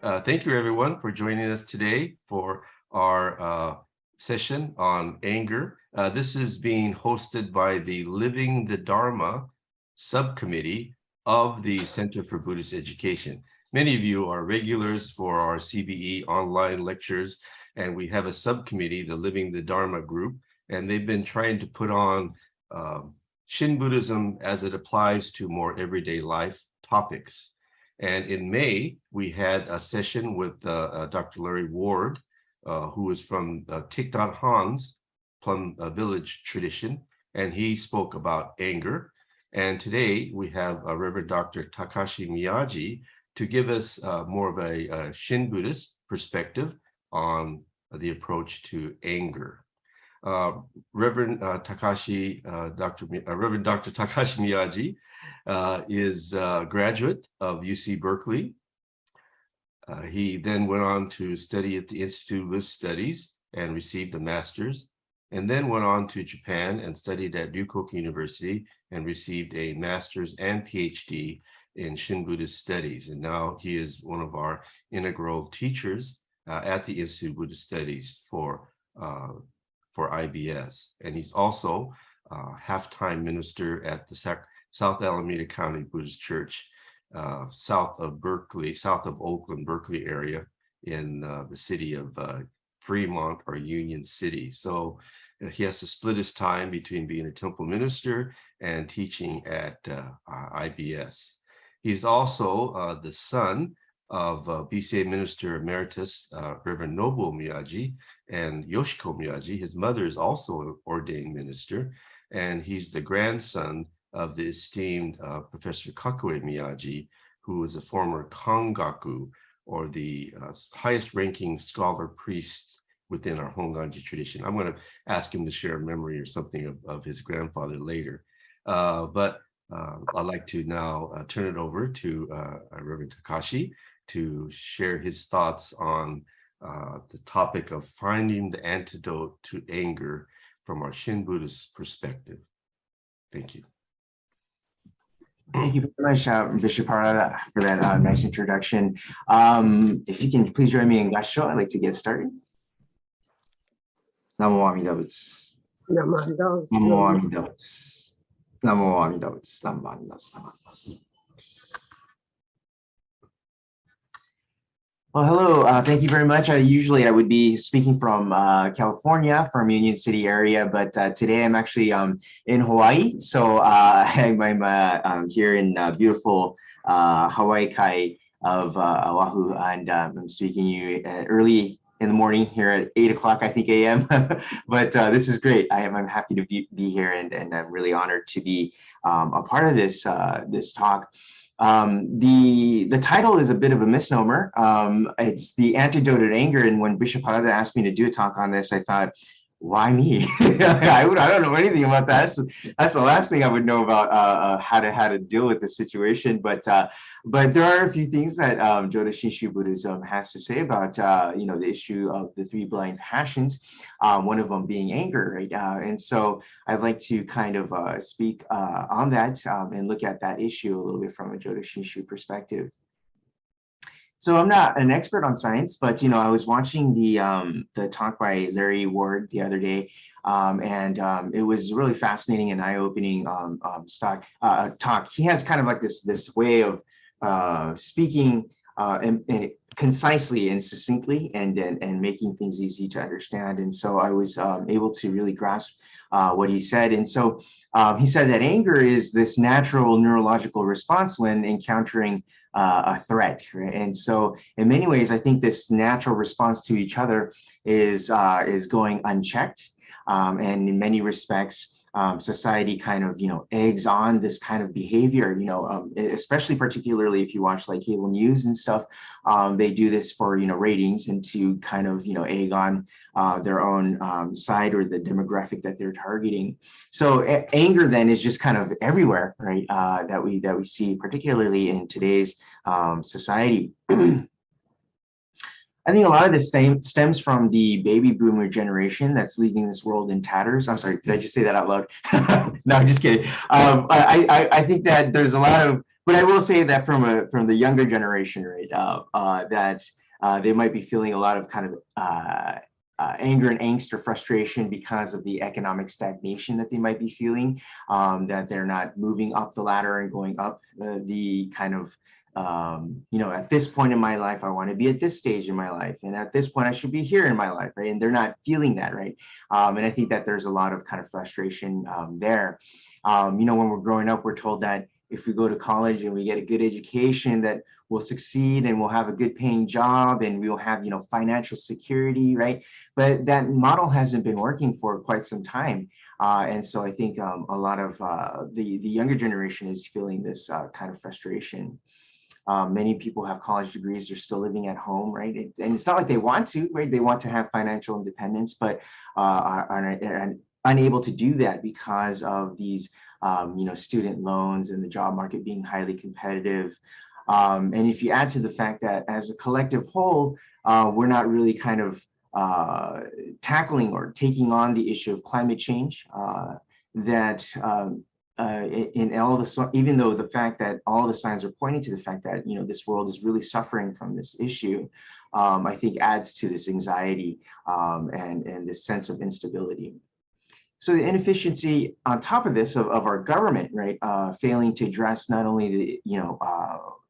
Thank you, everyone, for joining us today for our session on anger. This is being hosted by the Living the Dharma subcommittee of the Center for Buddhist Education. Many of you are regulars for our CBE online lectures, and we have a subcommittee, the Living the Dharma group, and they've been trying to put on Shin Buddhism as it applies to more everyday life topics. And in May, we had a session with Dr. Larry Ward, who is from Thich Nhat Hanh's Plum Village tradition, and he spoke about anger. And today we have Reverend Dr. Takashi Miyaji to give us more of a Shin Buddhist perspective on the approach to anger. Reverend Takashi Miyaji is a graduate of UC Berkeley. He then went on to study at the Institute of Buddhist Studies and received a master's, and then went on to Japan and studied at Ryukoku University and received a master's and PhD in Shin Buddhist Studies. And now he is one of our integral teachers at the Institute of Buddhist Studies for IBS. And he's also half-time minister at the South Alameda County Buddhist Church, south of Oakland, Berkeley area in the city of Fremont or Union City. So he has to split his time between being a temple minister and teaching at IBS. He's also the son of BCA Minister Emeritus Reverend Nobuo Miyaji and Yoshiko Miyaji. His mother is also an ordained minister, and he's the grandson of the esteemed Professor Kakue Miyaji, who is a former Kangaku, or the highest ranking scholar priest within our Honganji tradition. I'm going to ask him to share a memory or something of his grandfather later. But I'd like to now turn it over to Reverend Takashi to share his thoughts on the topic of finding the antidote to anger from our Shin Buddhist perspective. Thank you. Thank you very much, Bishop Hara, for that nice introduction. If you can please join me in Gassho, I'd like to get started. Namo Amida Butsu. Namo Amida Butsu. Namo Amida Butsu. Namo Amida Butsu. Namo Amida Butsu. Well, hello. Thank you very much. Usually I would be speaking from California, from Union City area, but today I'm actually in Hawaii. So I'm here in beautiful Hawaii Kai of Oahu, and I'm speaking to you early in the morning here at 8 o'clock, I think, a.m. But this is great. I'm happy to be here, and I'm really honored to be a part of this talk. The title is a bit of a misnomer. It's the Antidote to Anger, and when Bishop Harada asked me to do a talk on this, I thought, why me? I don't know anything about that. That's the last thing I would know about how to deal with the situation. But there are a few things that Jodo Shinshu Buddhism has to say about the issue of the three blind passions. One of them being anger, right? And so I'd like to kind of speak on that and look at that issue a little bit from a Jodo Shinshu perspective. So I'm not an expert on science, but I was watching the talk by Larry Ward the other day, and it was really fascinating and eye-opening talk. He has kind of like this way of speaking and concisely and succinctly, and making things easy to understand. And so I was able to really grasp what he said. And so he said that anger is this natural neurological response when encountering a threat, right? And so in many ways, I think this natural response to each other is going unchecked. And in many respects, society kind of, eggs on this kind of behavior, especially particularly if you watch like cable news and stuff, they do this for, ratings and to kind of, egg on their own side or the demographic that they're targeting. So anger then is just kind of everywhere, right? That we see, particularly in today's society. I think a lot of this stems from the baby boomer generation that's leaving this world in tatters. I'm sorry, did I just say that out loud? No, I'm just kidding. I think that there's a lot of But I will say that from the younger generation, right, that they might be feeling a lot of kind of anger and angst or frustration because of the economic stagnation that they might be feeling, that they're not moving up the ladder and going up the kind of, at this point in my life, I want to be at this stage in my life. And at this point, I should be here in my life, right? And they're not feeling that, right? And I think that there's a lot of kind of frustration there. When we're growing up, we're told that if we go to college and we get a good education, that we'll succeed and we'll have a good paying job and we'll have, financial security, right? But that model hasn't been working for quite some time. And so I think a lot of the younger generation is feeling this kind of frustration. Many people have college degrees, they're still living at home, right? And it's not like they want to, right? They want to have financial independence, but are unable to do that because of these student loans and the job market being highly competitive. And if you add to the fact that as a collective whole, we're not really kind of tackling or taking on the issue of climate change, that in all the, even though the fact that all the signs are pointing to the fact that, this world is really suffering from this issue, I think adds to this anxiety and this sense of instability. So the inefficiency on top of this of our government, right, failing to address not only the,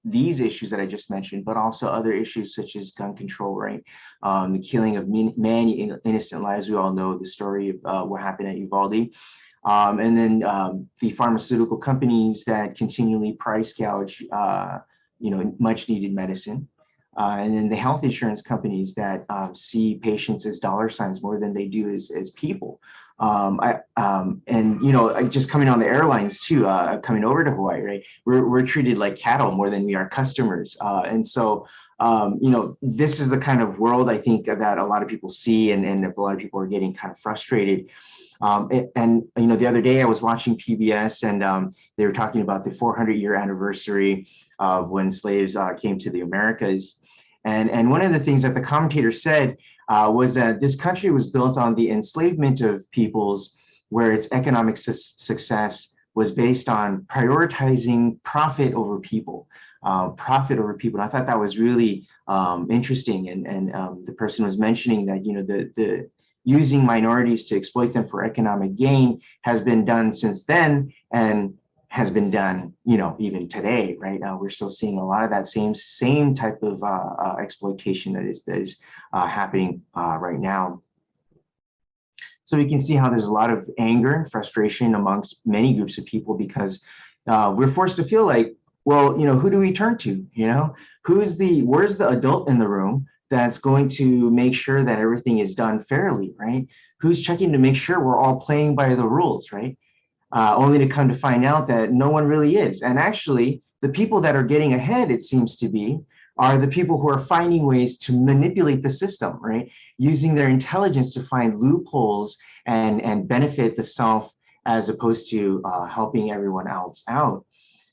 these issues that I just mentioned, but also other issues such as gun control, right? The killing of many innocent lives. We all know the story of what happened at Uvalde. And then the pharmaceutical companies that continually price gouge, much needed medicine. And then the health insurance companies that see patients as dollar signs more than they do as people. Just coming on the airlines too, coming over to Hawaii, right? We're treated like cattle more than we are customers. And so, this is the kind of world I think that a lot of people see, and a lot of people are getting kind of frustrated. The other day I was watching PBS and they were talking about the 400-year anniversary of when slaves came to the Americas. And one of the things that the commentator said was that this country was built on the enslavement of peoples, where its economic success was based on prioritizing profit over people, profit over people. And I thought that was really interesting. And the person was mentioning that, the using minorities to exploit them for economic gain has been done since then and has been done, even today, right? Now we're still seeing a lot of that same type of exploitation that is happening right now. So we can see how there's a lot of anger and frustration amongst many groups of people because we're forced to feel like, well, who do we turn to? Where's the adult in the room that's going to make sure that everything is done fairly, right? Who's checking to make sure we're all playing by the rules, right? Only to come to find out that no one really is. And actually, the people that are getting ahead, it seems to be, are the people who are finding ways to manipulate the system, right? Using their intelligence to find loopholes and benefit the self as opposed to helping everyone else out.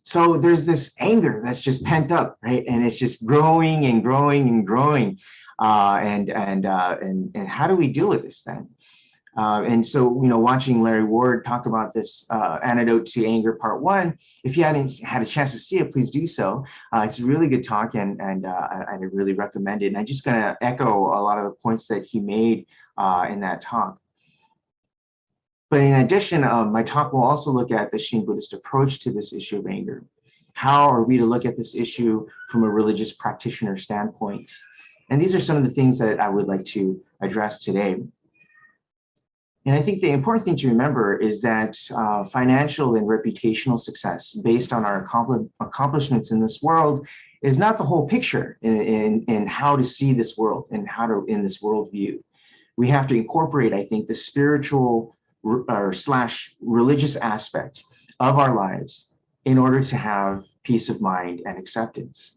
So there's this anger that's just pent up, right? And it's just growing and growing and growing. And how do we deal with this then? And so, watching Larry Ward talk about this Antidote to Anger Part 1, if you hadn't had a chance to see it, please do so. It's a really good talk and I really recommend it. And I'm just going to echo a lot of the points that he made in that talk. But in addition, my talk will also look at the Shin Buddhist approach to this issue of anger. How are we to look at this issue from a religious practitioner standpoint? And these are some of the things that I would like to address today. And I think the important thing to remember is that financial and reputational success based on our accomplishments in this world is not the whole picture in how to see this world and how to in this worldview. We have to incorporate, I think, the spiritual or / religious aspect of our lives in order to have peace of mind and acceptance.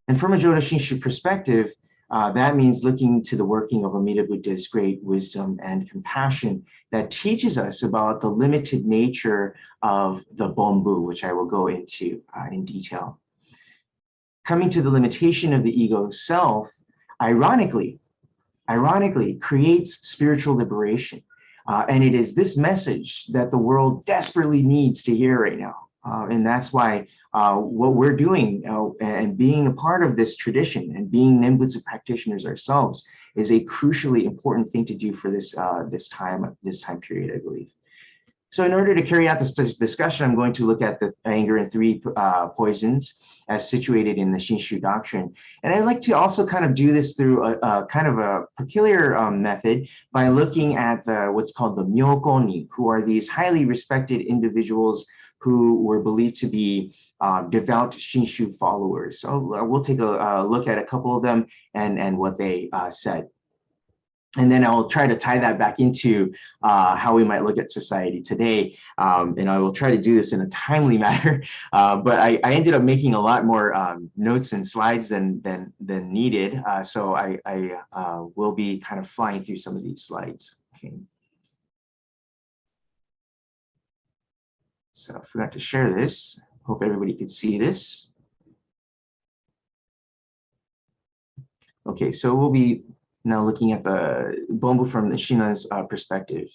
And from a Jodo Shinshu perspective, that means looking to the working of Amida Buddha's great wisdom and compassion that teaches us about the limited nature of the Bombu, which I will go into in detail. Coming to the limitation of the ego self, ironically creates spiritual liberation. And it is this message that the world desperately needs to hear right now. And that's why what we're doing and being a part of this tradition and being Nembutsu practitioners ourselves is a crucially important thing to do for this time period, I believe. So in order to carry out this discussion, I'm going to look at the anger and three poisons as situated in the Shinshu doctrine. And I like to also kind of do this through a kind of a peculiar method by looking at what's called the Myokoni, who are these highly respected individuals who were believed to be devout Shinshu followers. So we'll take a look at a couple of them and what they said. And then I'll try to tie that back into how we might look at society today. And I will try to do this in a timely manner. But I ended up making a lot more notes and slides than needed. So I will be kind of flying through some of these slides. Okay. So I forgot to share this. Hope everybody could see this. Okay, so we'll be now looking at the Bombu from the Shinan's perspective.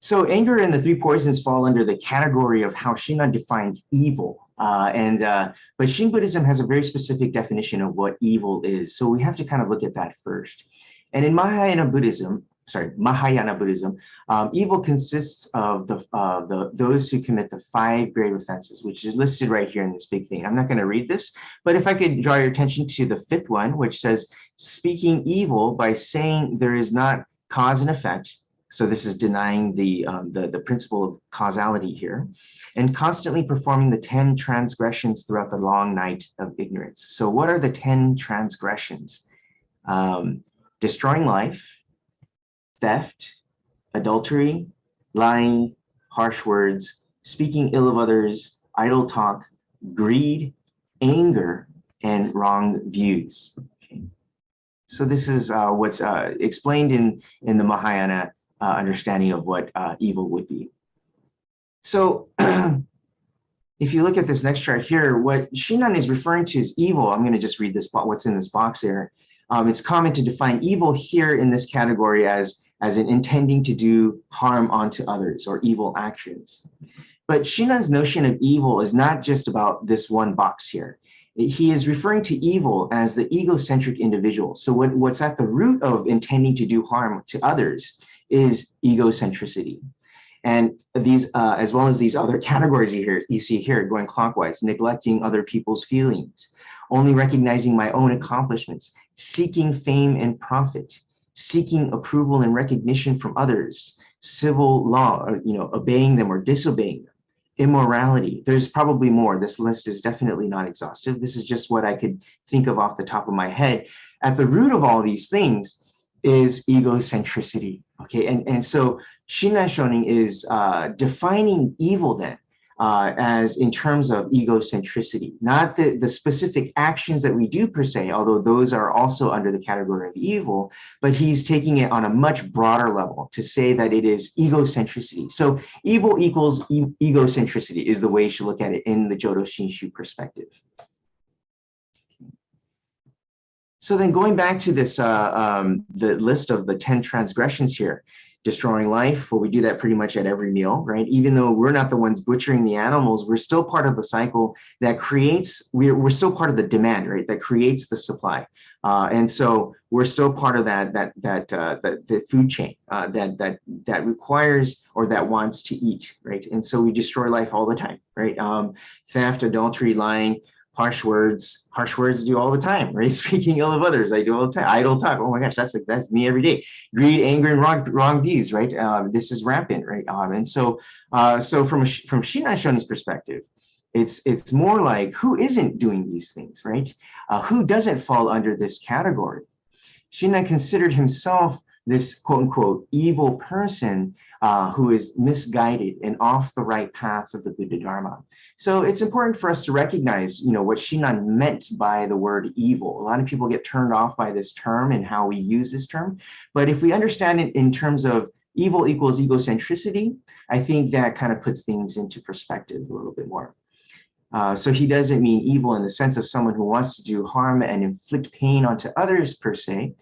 So anger and the three poisons fall under the category of how Shinan defines evil. But Shin Buddhism has a very specific definition of what evil is. So we have to kind of look at that first. And in Mahayana Buddhism, evil consists of those who commit the 5 grave offenses, which is listed right here in this big thing. I'm not going to read this, but if I could draw your attention to the 5th one, which says speaking evil by saying there is not cause and effect. So this is denying the principle of causality here, and constantly performing the 10 transgressions throughout the long night of ignorance. So what are the 10 transgressions? Destroying life, theft, adultery, lying, harsh words, speaking ill of others, idle talk, greed, anger, and wrong views. Okay. So this is what's explained in the Mahayana understanding of what evil would be. So if you look at this next chart here, what Shinan is referring to as evil, I'm going to just read this, what's in this box here. It's common to define evil here in this category as in intending to do harm onto others or evil actions. But Shinan's notion of evil is not just about this one box here. He is referring to evil as the egocentric individual. So what's at the root of intending to do harm to others is egocentricity. And these, as well as these other categories you see here going clockwise, neglecting other people's feelings, only recognizing my own accomplishments, seeking fame and profit, seeking approval and recognition from others, civil law, or, obeying them or disobeying them, immorality. There's probably more. This list is definitely not exhaustive. This is just what I could think of off the top of my head. At the root of all these things is egocentricity. Okay, and so Shinan Shonin is defining evil then as in terms of egocentricity, not the specific actions that we do per se, although those are also under the category of evil, but he's taking it on a much broader level to say that it is egocentricity. So evil equals egocentricity is the way you should look at it in the Jodo Shinshu perspective. So then going back to this, the list of the 10 transgressions here, destroying life, well, we do that pretty much at every meal, right? Even though we're not the ones butchering the animals, we're still part of the cycle that creates, we're still part of the demand, right? That creates the supply. And so we're still part of the food chain that requires or that wants to eat, right? And so we destroy life all the time, right? Theft, adultery, lying, harsh words do all the time, right? Speaking ill of others, I do all the time. Idle talk, oh my gosh, that's me every day. Greed, anger, and wrong views, right? This is rampant, right? And so from Shinan Shonin's perspective, it's more like who isn't doing these things, right? Who doesn't fall under this category? Shinan considered himself this quote unquote evil person who is misguided and off the right path of the Buddha Dharma. So it's important for us to recognize, what Shinan meant by the word evil. A lot of people get turned off by this term and how we use this term. But if we understand it in terms of evil equals egocentricity, I think that kind of puts things into perspective a little bit more. So he doesn't mean evil in the sense of someone who wants to do harm and inflict pain onto others per se.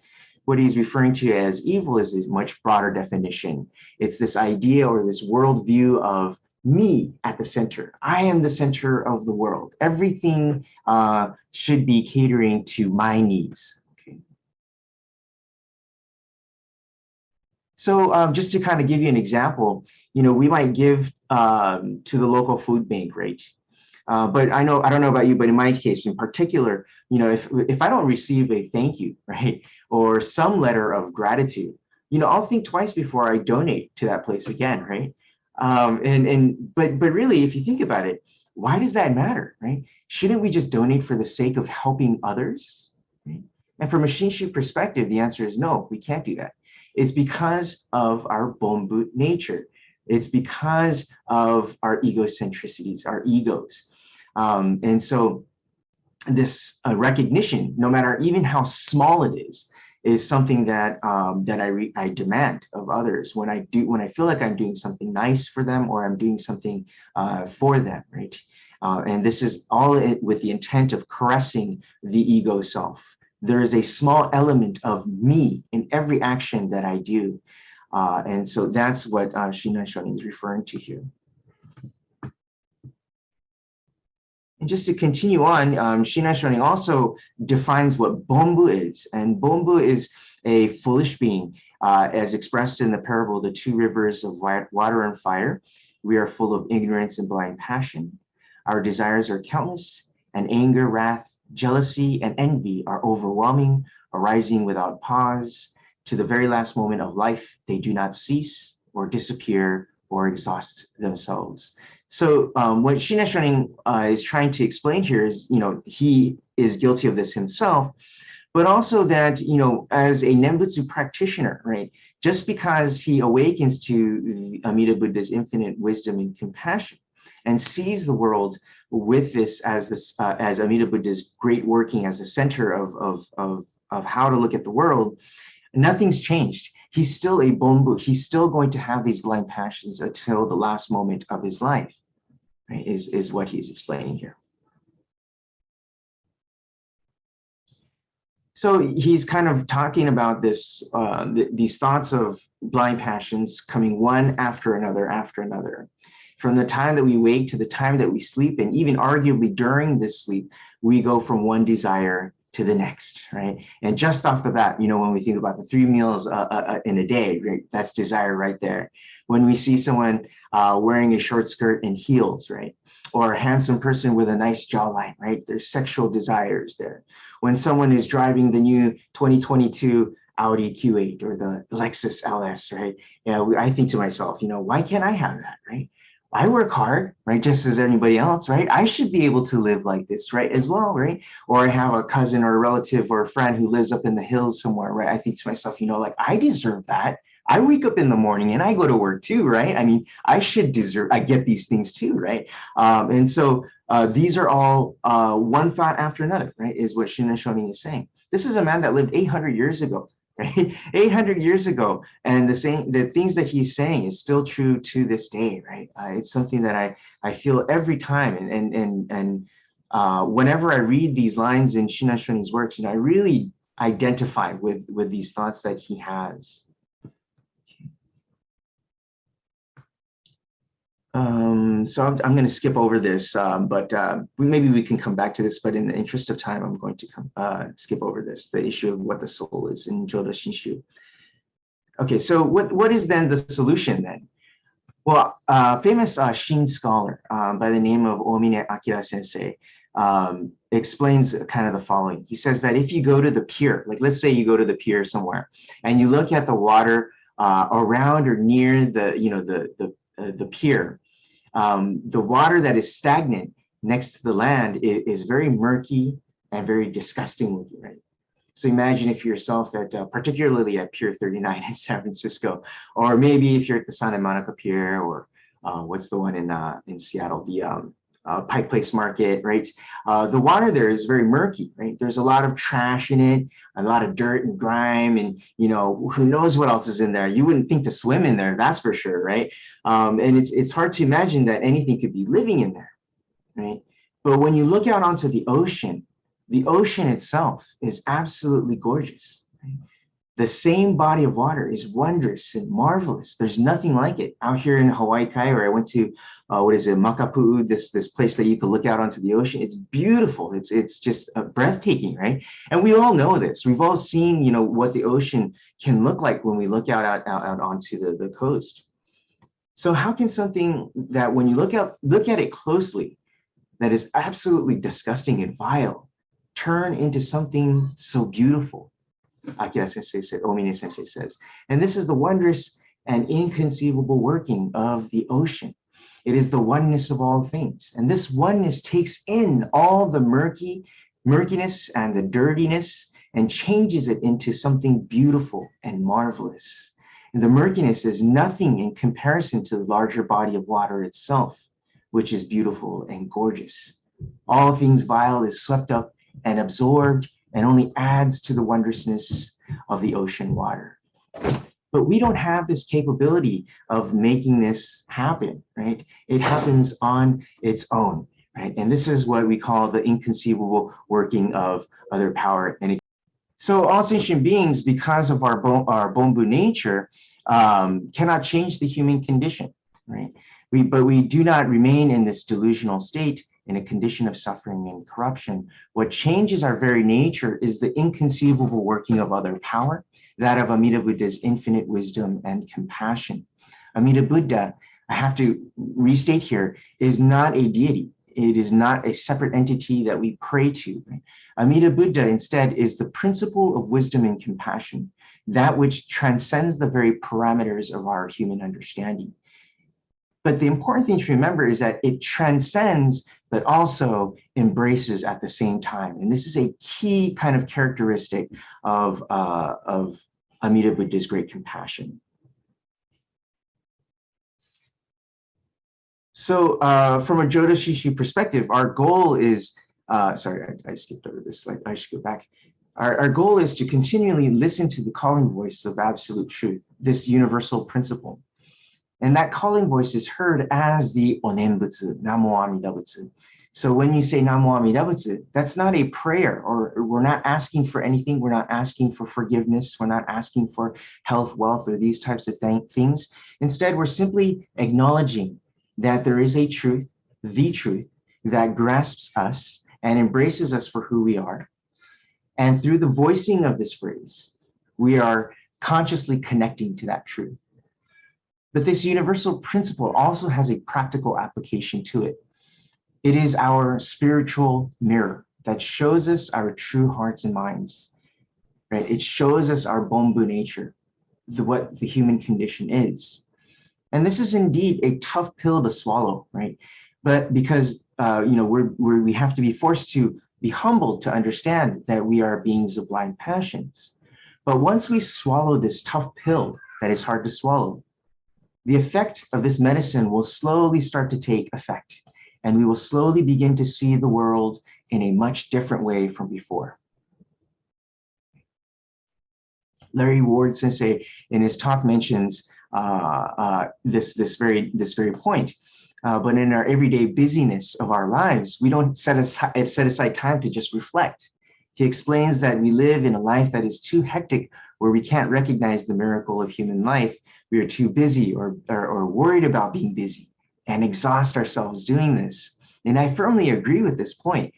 What he's referring to as evil is a much broader definition. It's this idea or this worldview of me at the center. I am the center of the world. Everything should be catering to my needs. Okay. So just to kind of give you an example, we might give to the local food bank, right? But I don't know about you, but in my case in particular, if I don't receive a thank you, right, or some letter of gratitude, I'll think twice before I donate to that place again, right? But really, if you think about it, why does that matter, right? Shouldn't we just donate for the sake of helping others? Right? And from a Shinshu perspective, the answer is no, we can't do that. It's because of our Bonbu nature. It's because of our egocentricities, our egos. And so this recognition, no matter even how small it is something that I demand of others when I feel like I'm doing something nice for them or I'm doing something for them, right? And this is all with the intent of caressing the ego self. There is a small element of me in every action that I do. And so that's what Shinai Shonin is referring to here. And just to continue on, Shinai Shonin also defines what Bonbu is. And Bonbu is a foolish being, as expressed in the parable, the two rivers of water and fire. We are full of ignorance and blind passion. Our desires are countless, and anger, wrath, jealousy, and envy are overwhelming, arising without pause. To the very last moment of life, they do not cease or disappear or exhaust themselves. So what Shinai Shonin is trying to explain here is, he is guilty of this himself, but also that, as a Nembutsu practitioner, right, just because he awakens to Amida Buddha's infinite wisdom and compassion and sees the world with this as Amida Buddha's great working as the center of how to look at the world, nothing's changed. He's still a Bonbu. He's still going to have these blind passions until the last moment of his life, right, is what he's explaining here. So he's kind of talking about this, these thoughts of blind passions coming one after another. From the time that we wake to the time that we sleep, and even arguably during this sleep, we go from one desire to the next, right? And just off the bat, when we think about the 3 meals in a day, right, that's desire right there. When we see someone wearing a short skirt and heels, right, or a handsome person with a nice jawline, right, there's sexual desires there. When someone is driving the new 2022 Audi Q8 or the Lexus LS, right, I think to myself, why can't I have that, right? I work hard, right, just as anybody else, right? I should be able to live like this, right, as well, right? Or I have a cousin or a relative or a friend who lives up in the hills somewhere, right? I think to myself, like, I deserve that. I wake up in the morning and I go to work too, right? I mean, I get these things too, right? And so these are all one thought after another, right, is what Shinai Shonin is saying. This is a man that lived 800 years ago, right? 800 years ago, and the things that he's saying is still true to this day, right? It's something that I feel every time, and whenever I read these lines in Shinai Shonin's works, I really identify with these thoughts that he has. So I'm going to skip over this, but maybe we can come back to this, but in the interest of time, I'm going to skip over this, the issue of what the soul is in Jodo Shinshu. Okay, so what is then the solution then? Well, famous Shin scholar by the name of Omine Akira Sensei explains kind of the following. He says that if you go to the pier, like let's say you go to the pier somewhere and you look at the water around or near the pier, the water that is stagnant next to the land is very murky and very disgusting looking, right? So imagine if yourself particularly at Pier 39 in San Francisco, or maybe if you're at the Santa Monica Pier, or what's the one in Seattle, the Pike Place Market, right? The water there is very murky, right? There's a lot of trash in it, a lot of dirt and grime, and who knows what else is in there. You wouldn't think to swim in there, that's for sure, right? And it's hard to imagine that anything could be living in there, right? But when you look out onto the ocean itself is absolutely gorgeous, right? The same body of water is wondrous and marvelous. There's nothing like it. Out here in Hawaii Kai, where I went to, Makapu'u, this place that you can look out onto the ocean. It's beautiful. It's just breathtaking, right? And we all know this. We've all seen, what the ocean can look like when we look out onto the coast. So how can something that, when you look at it closely, that is absolutely disgusting and vile, turn into something so beautiful? Akira Sensei said, Omine Sensei says, and this is the wondrous and inconceivable working of the ocean. It is the oneness of all things. And this oneness takes in all the murkiness and the dirtiness and changes it into something beautiful and marvelous. And the murkiness is nothing in comparison to the larger body of water itself, which is beautiful and gorgeous. All things vile is swept up and absorbed and only adds to the wondrousness of the ocean water. But we don't have this capability of making this happen, right? It happens on its own, right? And this is what we call the inconceivable working of other power. And so all sentient beings, because of our Bonbu nature, cannot change the human condition, right? But we do not remain in this delusional state, in a condition of suffering and corruption. What changes our very nature is the inconceivable working of other power, that of Amida Buddha's infinite wisdom and compassion. Amida Buddha, I have to restate here, is not a deity. It is not a separate entity that we pray to. Right? Amida Buddha instead is the principle of wisdom and compassion, that which transcends the very parameters of our human understanding. But the important thing to remember is that it transcends, but also embraces at the same time. And this is a key kind of characteristic of Amida Buddha's great compassion. So from a Jodo Shishu perspective, our goal is, sorry, I skipped over this slide. I should go back. Our goal is to continually listen to the calling voice of absolute truth, this universal principle. And that calling voice is heard as the Onenbutsu, Namo Amida Butsu. So when you say Namo Amida Butsu, that's not a prayer, or we're not asking for anything. We're not asking for forgiveness. We're not asking for health, wealth, or these types of things. Instead, we're simply acknowledging that there is a truth, the truth, that grasps us and embraces us for who we are. And through the voicing of this phrase, we are consciously connecting to that truth. But this universal principle also has a practical application to it. It is our spiritual mirror that shows us our true hearts and minds, right? It shows us our Bonbu nature, what the human condition is. And this is indeed a tough pill to swallow, right? But because we have to be forced to be humbled to understand that we are beings of blind passions. But once we swallow this tough pill that is hard to swallow, the effect of this medicine will slowly start to take effect, and we will slowly begin to see the world in a much different way from before. Larry Ward Sensei in his talk mentions this very point. But in our everyday busyness of our lives, we don't set aside time to just reflect. He explains that we live in a life that is too hectic, where we can't recognize the miracle of human life. We are too busy or worried about being busy and exhaust ourselves doing this. And I firmly agree with this point.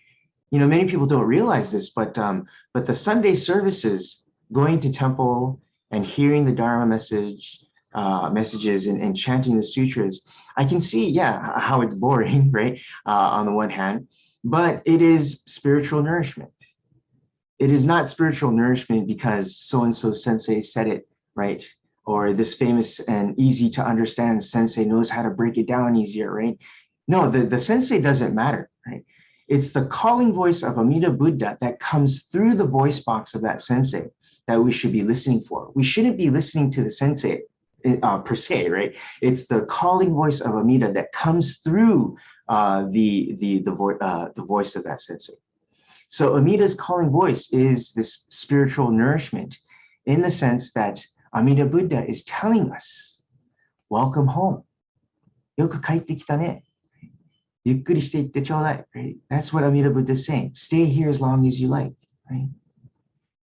Many people don't realize this, but the Sunday services, going to temple and hearing the Dharma messages and chanting the sutras, I can see, how it's boring, right? On the one hand, but it is spiritual nourishment. It is not spiritual nourishment because so-and-so sensei said it, right? Or this famous and easy to understand sensei knows how to break it down easier, right? No, the sensei doesn't matter, right? It's the calling voice of Amida Buddha that comes through the voice box of that sensei that we should be listening for. We shouldn't be listening to the sensei per se, right? It's the calling voice of Amida that comes through the voice of that sensei. So Amida's calling voice is this spiritual nourishment, in the sense that Amida Buddha is telling us, welcome home. Yoku kaite kita ne. Yukkuri shite itte chodai, right? That's what Amida Buddha is saying. Stay here as long as you like, right?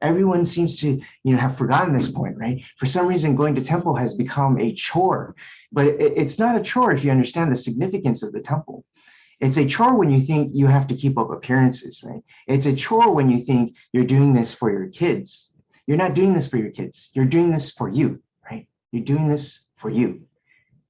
Everyone seems to, have forgotten this point, right? For some reason, going to temple has become a chore, but it's not a chore if you understand the significance of the temple. It's a chore when you think you have to keep up appearances, right? It's a chore when you think you're doing this for your kids. You're not doing this for your kids. You're doing this for you, right? You're doing this for you.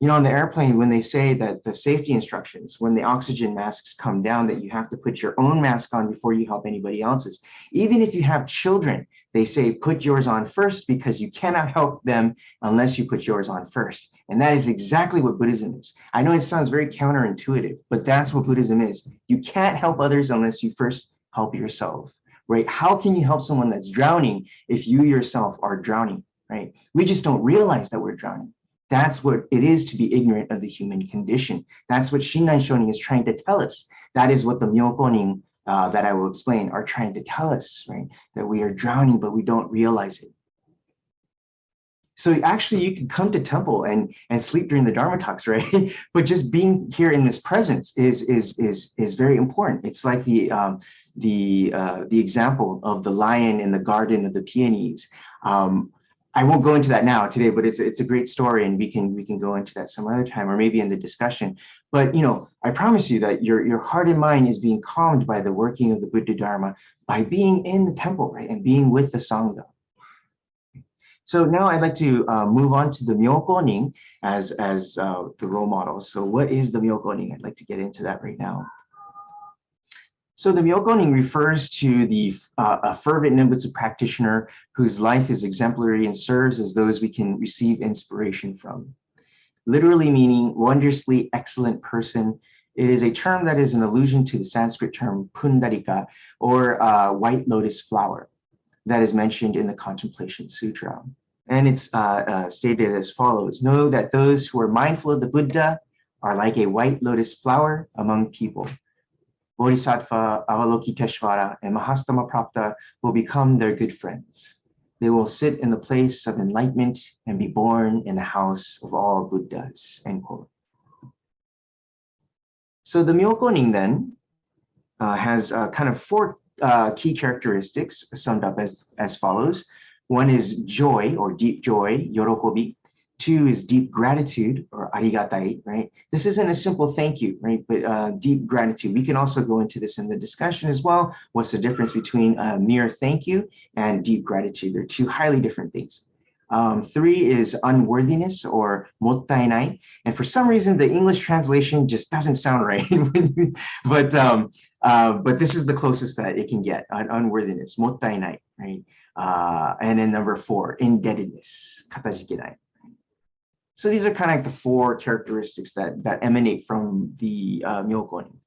On the airplane, when they say that the safety instructions, when the oxygen masks come down, that you have to put your own mask on before you help anybody else's. Even if you have children, they say put yours on first because you cannot help them unless you put yours on first. And that is exactly what Buddhism is. I know it sounds very counterintuitive, but that's what Buddhism is. You can't help others unless you first help yourself, right? How can you help someone that's drowning if you yourself are drowning, right? We just don't realize that we're drowning. That's what it is to be ignorant of the human condition. That's what Shinran Shonin is trying to tell us. That is what the Myokonin that I will explain are trying to tell us, right? That we are drowning, but we don't realize it. So actually, you can come to temple and sleep during the Dharma talks, right? But just being here in this presence is very important. It's like the example of the lion in the garden of the peonies. I won't go into that now today, but it's a great story, and we can go into that some other time, or maybe in the discussion. But I promise you that your heart and mind is being calmed by the working of the Buddha Dharma by being in the temple, right, and being with the Sangha. So now I'd like to move on to the Myokonin as the role model. So what is the Myokonin? I'd like to get into that right now. So the Myokonin refers to a fervent Nembutsu practitioner whose life is exemplary and serves as those we can receive inspiration from. Literally meaning wondrously excellent person, it is a term that is an allusion to the Sanskrit term pundarika, or white lotus flower, that is mentioned in the Contemplation Sutra. And it's stated as follows: know that those who are mindful of the Buddha are like a white lotus flower among people. Bodhisattva, Avalokiteshvara, and Mahastama Prapta will become their good friends. They will sit in the place of enlightenment and be born in the house of all Buddhas, end quote. So the Myokonin then has kind of four key characteristics summed up as follows. One is joy, or deep joy, yorokobi. Two is deep gratitude, or arigatai, right? This isn't a simple thank you, right? But deep gratitude. We can also go into this in the discussion as well. What's the difference between a mere thank you and deep gratitude? They're two highly different things. Three is unworthiness, or mottainai. And for some reason, the English translation just doesn't sound right. But this is the closest that it can get, unworthiness, mottainai, right? And then number four, indebtedness, katajikenai. So these are kind of like the four characteristics that emanate from the Myokonin.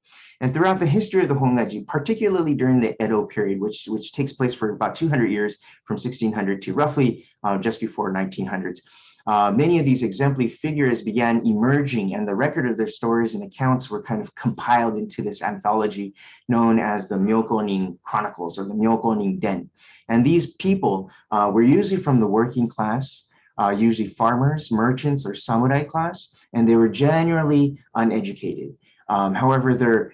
And throughout the history of the Hongaji, particularly during the Edo period, which takes place for about 200 years, from 1600 to roughly just before 1900s, many of these exemplary figures began emerging, and the record of their stories and accounts were kind of compiled into this anthology known as the Myokonin Chronicles, or the Myokonin Den. And these people were usually from the working class, usually farmers, merchants, or samurai class, and they were generally uneducated. However, their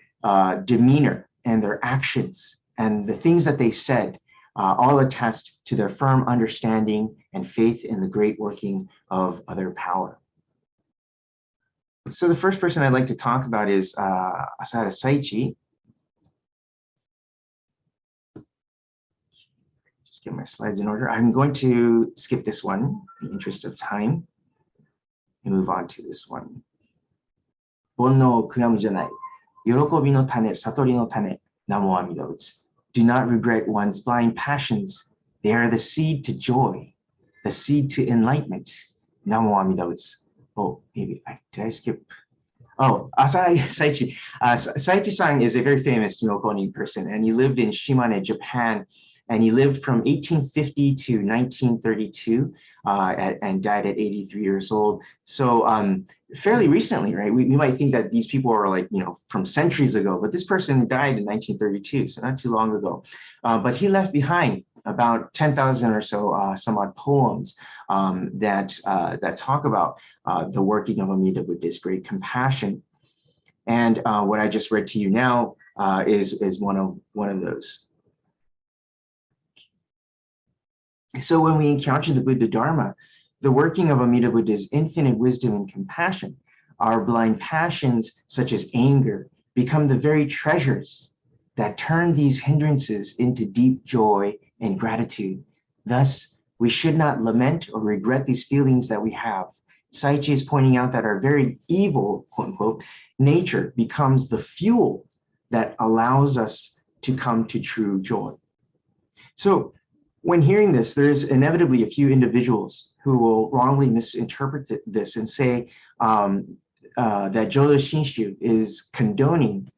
demeanor and their actions and the things that they said all attest to their firm understanding and faith in the great working of other power. So the first person I'd like to talk about is Asada Saichi. Get my slides in order. I'm going to skip this one in the interest of time and move on to this one. Bonno o kuramu janai, yorokobi no tane, satori no tane, namo amida butsu. Do not regret one's blind passions. They are the seed to joy, the seed to enlightenment. Namo amida butsu. Oh, maybe did I skip? Oh, Asai Saichi. Saichi-san is a very famous Myokonin person, and he lived in Shimane, Japan. And he lived from 1850 to 1932 and died at 83 years old. So fairly recently, right? We might think that these people are like, from centuries ago, but this person died in 1932, so not too long ago. But he left behind about 10,000 or so some odd poems that talk about the working of Amida Buddha's great compassion. And what I just read to you now is one of those. So when we encounter the Buddha Dharma, the working of Amida Buddha's infinite wisdom and compassion, our blind passions, such as anger, become the very treasures that turn these hindrances into deep joy and gratitude. Thus, we should not lament or regret these feelings that we have. Saichi is pointing out that our very evil, quote unquote, nature becomes the fuel that allows us to come to true joy. So when hearing this, there's inevitably a few individuals who will wrongly misinterpret this and say that Jodo Shinshu is condoning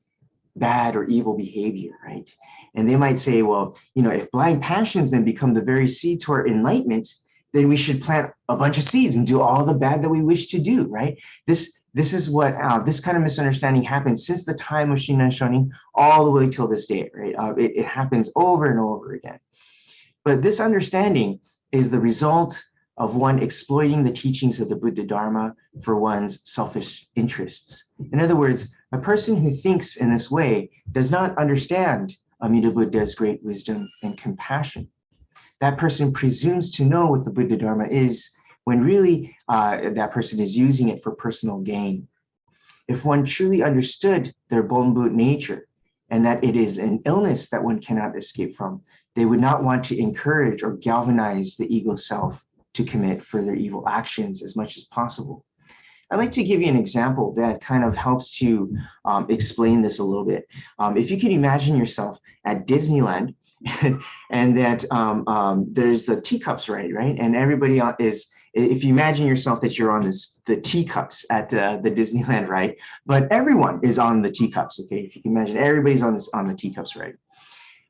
bad or evil behavior, right? And they might say, well, if blind passions then become the very seed to our enlightenment, then we should plant a bunch of seeds and do all the bad that we wish to do, right? This is what this kind of misunderstanding happens since the time of Shinran Shonin all the way till this day, right? It happens over and over again. But this understanding is the result of one exploiting the teachings of the Buddha Dharma for one's selfish interests. In other words, a person who thinks in this way does not understand Amida Buddha's great wisdom and compassion. That person presumes to know what the Buddha Dharma is when really that person is using it for personal gain. If one truly understood their Bonbu nature and that it is an illness that one cannot escape from, they would not want to encourage or galvanize the ego self to commit further evil actions as much as possible. I'd like to give you an example that kind of helps to explain this a little bit. If you can imagine yourself at Disneyland and that there's the teacups ride, right? And everybody if you imagine yourself that you're on the teacups at the Disneyland ride, but everyone is on the teacups, okay? If you can imagine, everybody's on the teacups ride.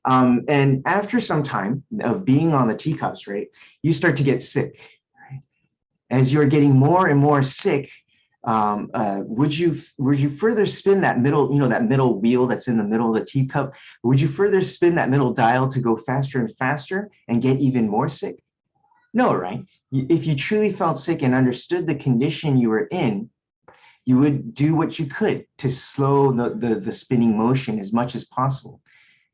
And after some time of being on the teacups, right, you start to get sick. Right? As you're getting more and more sick, would you further spin that middle, that middle wheel that's in the middle of the teacup? Would you further spin that middle dial to go faster and faster and get even more sick? No, right? If you truly felt sick and understood the condition you were in, you would do what you could to slow the spinning motion as much as possible.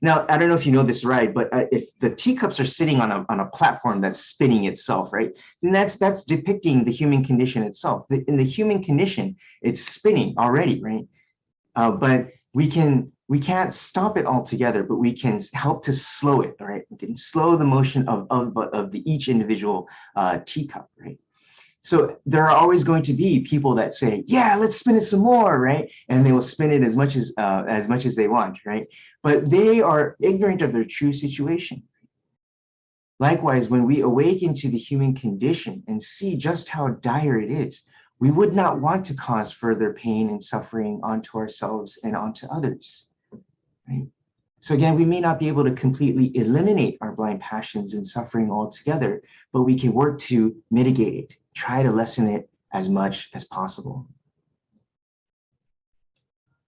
Now, I don't know if you know this, right, but if the teacups are sitting on a platform that's spinning itself, right, then that's depicting the human condition itself. In the human condition, it's spinning already, right? But we can't stop it altogether, but we can help to slow it, right? We can slow the motion of each individual teacup, right? So there are always going to be people that say, yeah, let's spin it some more, right? And they will spin it as much as they want, right? But they are ignorant of their true situation. Likewise, when we awaken to the human condition and see just how dire it is, we would not want to cause further pain and suffering onto ourselves and onto others, right? So again, we may not be able to completely eliminate our blind passions and suffering altogether, but we can work to mitigate it, try to lessen it as much as possible.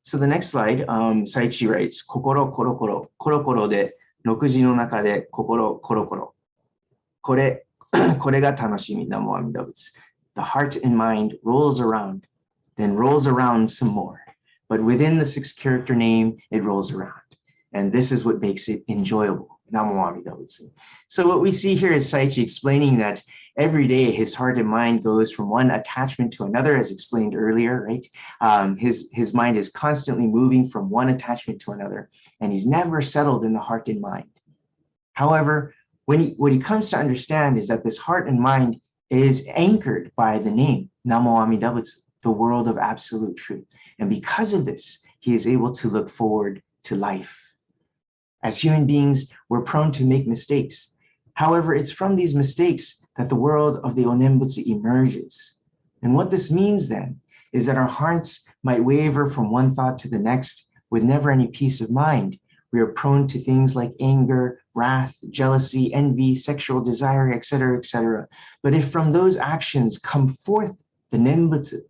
So the next slide, Saichi writes, Kokoro koro koro, koro koro de, rokuji no naka de kokoro koro koro. Kore ga tanashimi, namo amida butsu. The heart and mind rolls around, then rolls around some more. But within the 6-character name, it rolls around. And this is what makes it enjoyable. Namo amida butsu. So what we see here is Saichi explaining that every day his heart and mind goes from one attachment to another, as explained earlier, right? His mind is constantly moving from one attachment to another, and he's never settled in the heart and mind. However, what he comes to understand is that this heart and mind is anchored by the name Namo Amida Butsu, the world of absolute truth. And because of this, he is able to look forward to life. As human beings, we're prone to make mistakes. However, it's from these mistakes that the world of the Onenbutsu emerges. And what this means then is that our hearts might waver from one thought to the next with never any peace of mind. We are prone to things like anger, wrath, jealousy, envy, sexual desire, etc., etc. But if from those actions come forth the Nembutsu,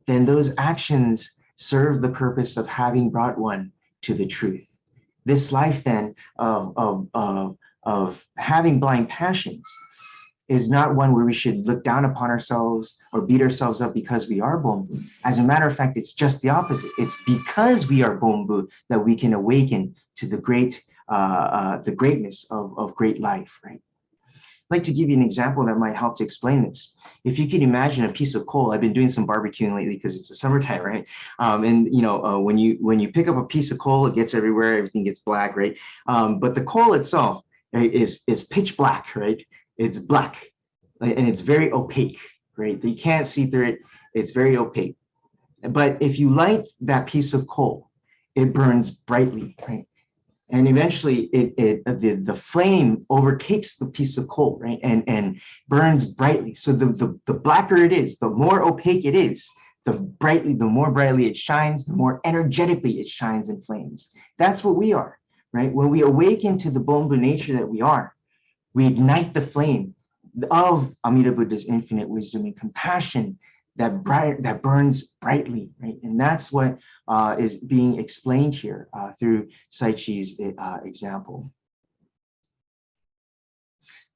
then those actions serve the purpose of having brought one to the truth. This life then of having blind passions is not one where we should look down upon ourselves or beat ourselves up because we are Bonbu. As a matter of fact, it's just the opposite. It's because we are Bonbu that we can awaken to the greatness of great life, right? I'd like to give you an example that might help to explain this. If you can imagine a piece of coal, I've been doing some barbecuing lately because it's the summertime, right? When you pick up a piece of coal, it gets everywhere, everything gets black, right? But the coal itself, right, is pitch black, right? It's black, and it's very opaque, right? You can't see through it. It's very opaque. But if you light that piece of coal, it burns brightly, right? And eventually the flame overtakes the piece of coal, right? And burns brightly. So the blacker it is, the more opaque it is, the more brightly it shines, the more energetically it shines and flames. That's what we are, right? When we awaken to the Bonbu nature that we are, we ignite the flame of Amida Buddha's infinite wisdom and compassion that burns brightly, right? And that's what is being explained here through Saichi's example.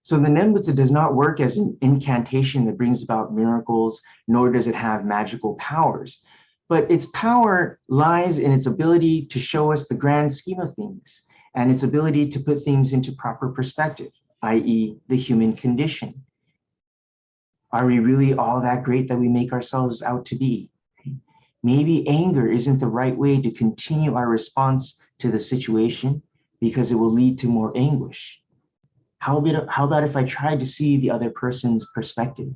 So the Nembutsu does not work as an incantation that brings about miracles, nor does it have magical powers. But its power lies in its ability to show us the grand scheme of things and its ability to put things into proper perspective, i.e. the human condition. Are we really all that great that we make ourselves out to be? Maybe anger isn't the right way to continue our response to the situation because it will lead to more anguish. How about if I try to see the other person's perspective?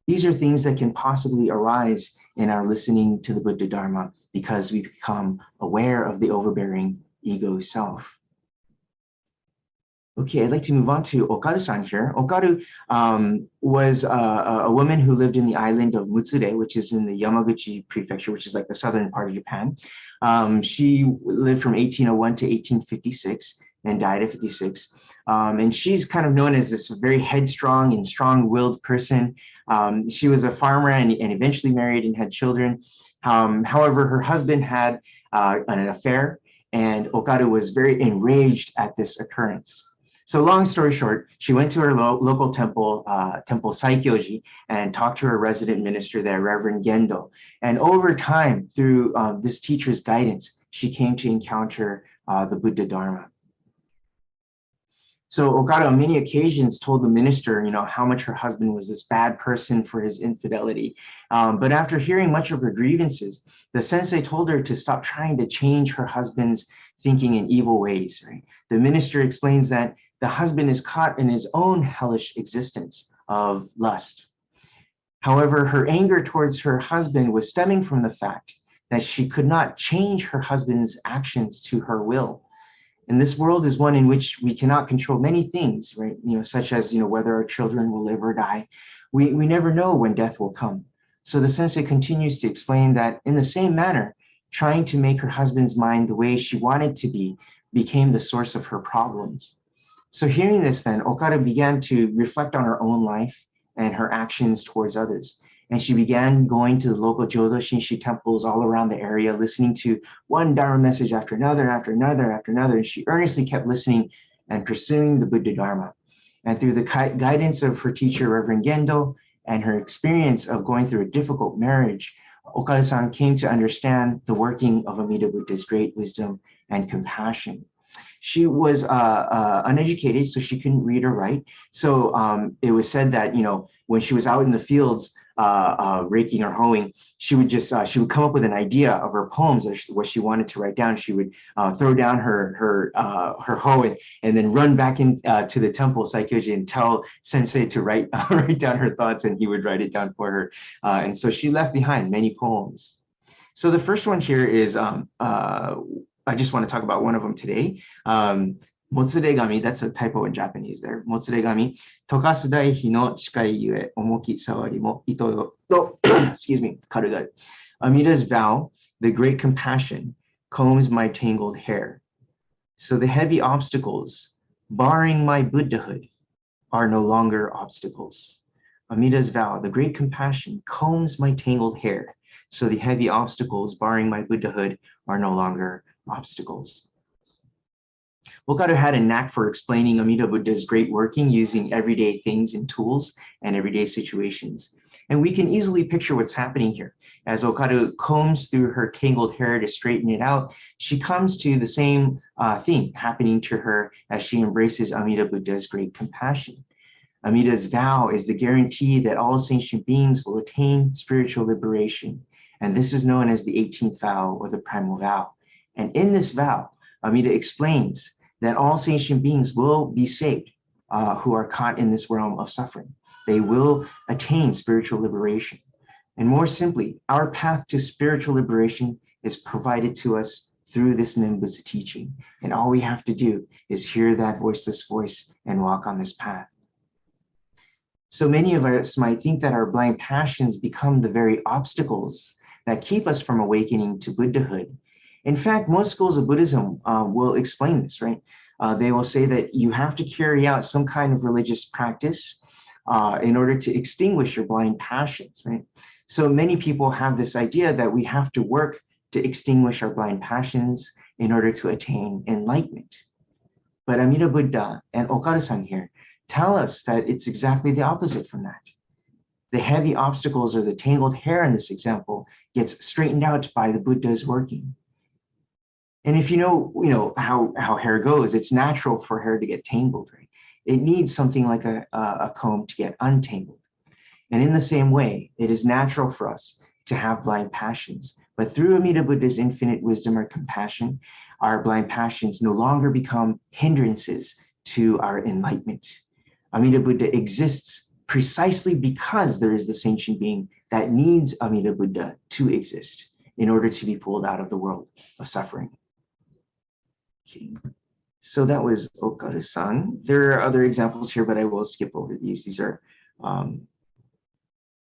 These are things that can possibly arise in our listening to the Buddha Dharma because we become aware of the overbearing ego self. Okay, I'd like to move on to Okada San here. Okada was a woman who lived in the island of Mutsude, which is in the Yamaguchi prefecture, which is like the southern part of Japan. She lived from 1801 to 1856 and died at 56. And she's kind of known as this very headstrong and strong-willed person. She was a farmer and eventually married and had children. However, her husband had an affair, and Okada was very enraged at this occurrence. So long story short, she went to her local temple, Temple Saikyoji, and talked to her resident minister there, Reverend Gendo. And over time, through this teacher's guidance, she came to encounter the Buddha Dharma. So Okada on many occasions told the minister, how much her husband was this bad person for his infidelity. But after hearing much of her grievances, the sensei told her to stop trying to change her husband's thinking in evil ways, right? The minister explains that the husband is caught in his own hellish existence of lust. However, her anger towards her husband was stemming from the fact that she could not change her husband's actions to her will. And this world is one in which we cannot control many things, right? Such as, whether our children will live or die. We never know when death will come. So the sensei continues to explain that in the same manner, trying to make her husband's mind the way she wanted to be became the source of her problems. So hearing this then, Okada began to reflect on her own life and her actions towards others. And she began going to the local Jodo Shinshi temples all around the area, listening to one Dharma message after another, after another, after another. And she earnestly kept listening and pursuing the Buddha Dharma. And through the guidance of her teacher, Reverend Gendo, and her experience of going through a difficult marriage, Okada-san came to understand the working of Amida Buddha's great wisdom and compassion. She was uneducated, so she couldn't read or write. So it was said that, when she was out in the fields raking or hoeing, she would come up with an idea of her poems or what she wanted to write down. She would throw down her hoe and then run back in to the temple Saikyoji and tell sensei to write down her thoughts, and he would write it down for her. And so she left behind many poems. So the first one here is I just want to talk about one of them today. Motsuregami, that's a typo in Japanese there. Motsuregami, tokasu dai hi no chikai yue, omoki sawari mo ito no, excuse me, karugai. Amida's vow, the great compassion, combs my tangled hair. So the heavy obstacles, barring my Buddhahood, are no longer obstacles. Amida's vow, the great compassion, combs my tangled hair. So the heavy obstacles, barring my Buddhahood, are no longer obstacles. Okada had a knack for explaining Amida Buddha's great working using everyday things and tools and everyday situations. And we can easily picture what's happening here. As Okada combs through her tangled hair to straighten it out, she comes to the same thing happening to her as she embraces Amida Buddha's great compassion. Amida's vow is the guarantee that all sentient beings will attain spiritual liberation. And this is known as the 18th vow or the primal vow. And in this vow, Amida explains that all sentient beings will be saved who are caught in this realm of suffering. They will attain spiritual liberation. And more simply, our path to spiritual liberation is provided to us through this Nimbus teaching. And all we have to do is hear that voiceless voice and walk on this path. So many of us might think that our blind passions become the very obstacles that keep us from awakening to Buddhahood. In fact, most schools of Buddhism will explain this, right? They will say that you have to carry out some kind of religious practice in order to extinguish your blind passions, right? So many people have this idea that we have to work to extinguish our blind passions in order to attain enlightenment. But Amida Buddha and Okada San here tell us that it's exactly the opposite from that. The heavy obstacles or the tangled hair in this example gets straightened out by the Buddha's working. And if you know how hair goes, it's natural for hair to get tangled, right? It needs something like a comb to get untangled. And in the same way, it is natural for us to have blind passions. But through Amida Buddha's infinite wisdom or compassion, our blind passions no longer become hindrances to our enlightenment. Amida Buddha exists precisely because there is the sentient being that needs Amida Buddha to exist in order to be pulled out of the world of suffering. Okay. So that was Okada San. There are other examples here, but I will skip over these. These are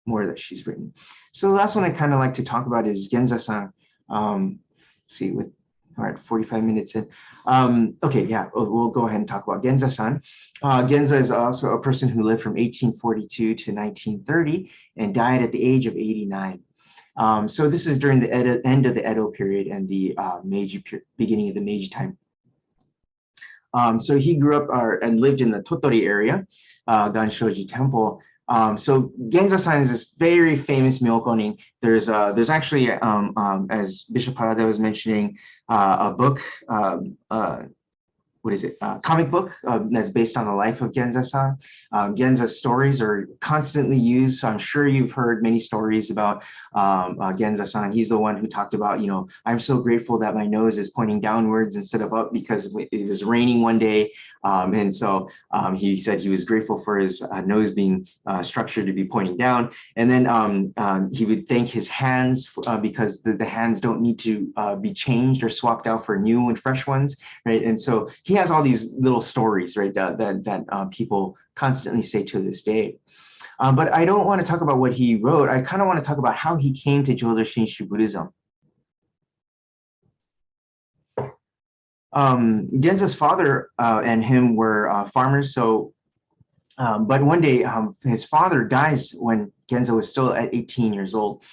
more that she's written. So the last one I kind of like to talk about is Genzasan. See, all right, 45 minutes in. Okay, yeah, we'll go ahead and talk about Genzasan. Genza is also a person who lived from 1842 to 1930 and died at the age of 89. So this is during the end of the Edo period and the beginning of the Meiji time. So he grew up and lived in the Tottori area, Ganshoji Temple. So Genzasan is this very famous myokonin. There's actually, as Bishop Harada was mentioning, a book, comic book that's based on the life of Genzasan. Genza's stories are constantly used. So I'm sure you've heard many stories about Genzasan. He's the one who talked about, I'm so grateful that my nose is pointing downwards instead of up because it was raining one day. And so he said he was grateful for his nose being structured to be pointing down. And then he would thank his hands because the hands don't need to be changed or swapped out for new and fresh ones, right? And so he has all these little stories, right, that people constantly say to this day. But I don't want to talk about what he wrote. I kind of want to talk about how he came to Jodo Shinshu Buddhism. Genza's father and him were farmers. So, but one day his father dies when Genza was still at 18 years old.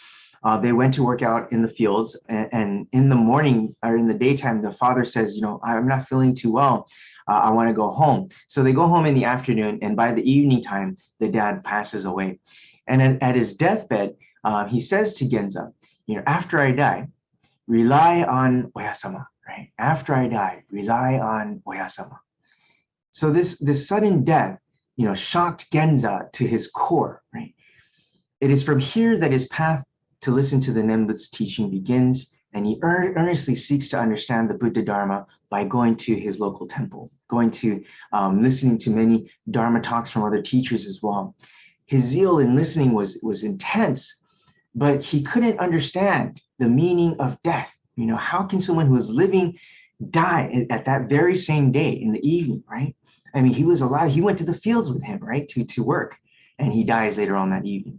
They went to work out in the fields, and in the morning or in the daytime, the father says, I'm not feeling too well. I want to go home. So they go home in the afternoon, and by the evening time, the dad passes away. And at his deathbed, he says to Genza, after I die, rely on Oyasama, right? After I die, rely on Oyasama. So this sudden death, shocked Genza to his core, right? It is from here that his path to listen to the Nimbus teaching begins, and he earnestly seeks to understand the Buddha Dharma by going to his local temple, going to listening to many Dharma talks from other teachers as well. His zeal in listening was intense, but he couldn't understand the meaning of death. How can someone who is living die at that very same day in the evening, right? I mean, he was alive. He went to the fields with him, right, to work, and he dies later on that evening.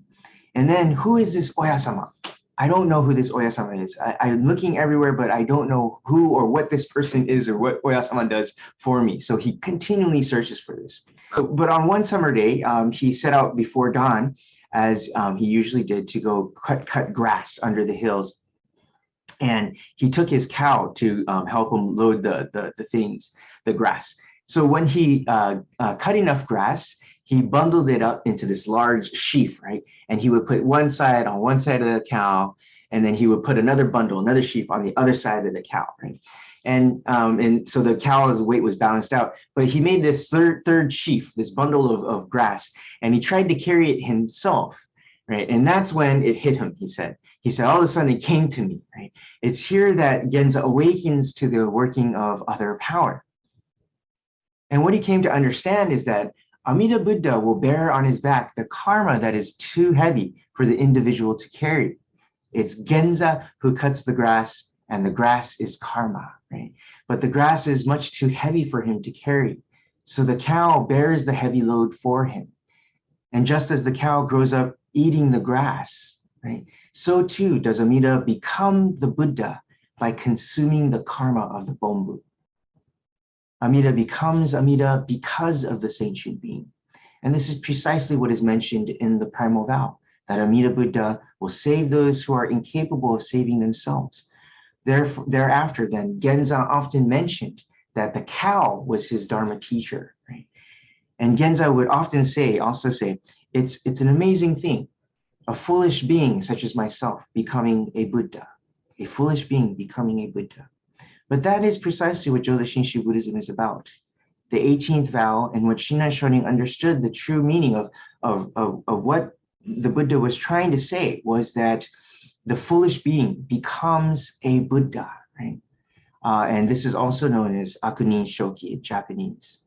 And then who is this Oyasama? I don't know who this Oyasama is. I'm looking everywhere, but I don't know who or what this person is or what Oyasama does for me. So he continually searches for this. But on one summer day, he set out before dawn, as he usually did, to go cut grass under the hills. And he took his cow to help him load the grass. So when he cut enough grass, he bundled it up into this large sheaf, right? And he would put one side on one side of the cow And then he would put another bundle, another sheaf on the other side of the cow, right? And so the cow's weight was balanced out, but he made this third sheaf, this bundle of grass, and he tried to carry it himself, right? And that's when it hit him, he said. He said, all of a sudden it came to me, right? It's here that Genza awakens to the working of other power. And what he came to understand is that Amida Buddha will bear on his back the karma that is too heavy for the individual to carry. It's Genza who cuts the grass, and the grass is karma, right? But the grass is much too heavy for him to carry. So the cow bears the heavy load for him. And just as the cow grows up eating the grass, right? So too does Amida become the Buddha by consuming the karma of the Bombu. Amida becomes Amida because of the sentient being. And this is precisely what is mentioned in the primal vow, that Amida Buddha will save those who are incapable of saving themselves. Thereafter, then, Genza often mentioned that the cow was his Dharma teacher, right? And Genza would often also say, it's an amazing thing, a foolish being such as myself becoming a Buddha, a foolish being becoming a Buddha. But that is precisely what Jodo Shinshu Buddhism is about. The 18th vow, in which Shinran Shonin understood the true meaning of what the Buddha was trying to say, was that the foolish being becomes a Buddha, right? And this is also known as Akunin Shoki in Japanese.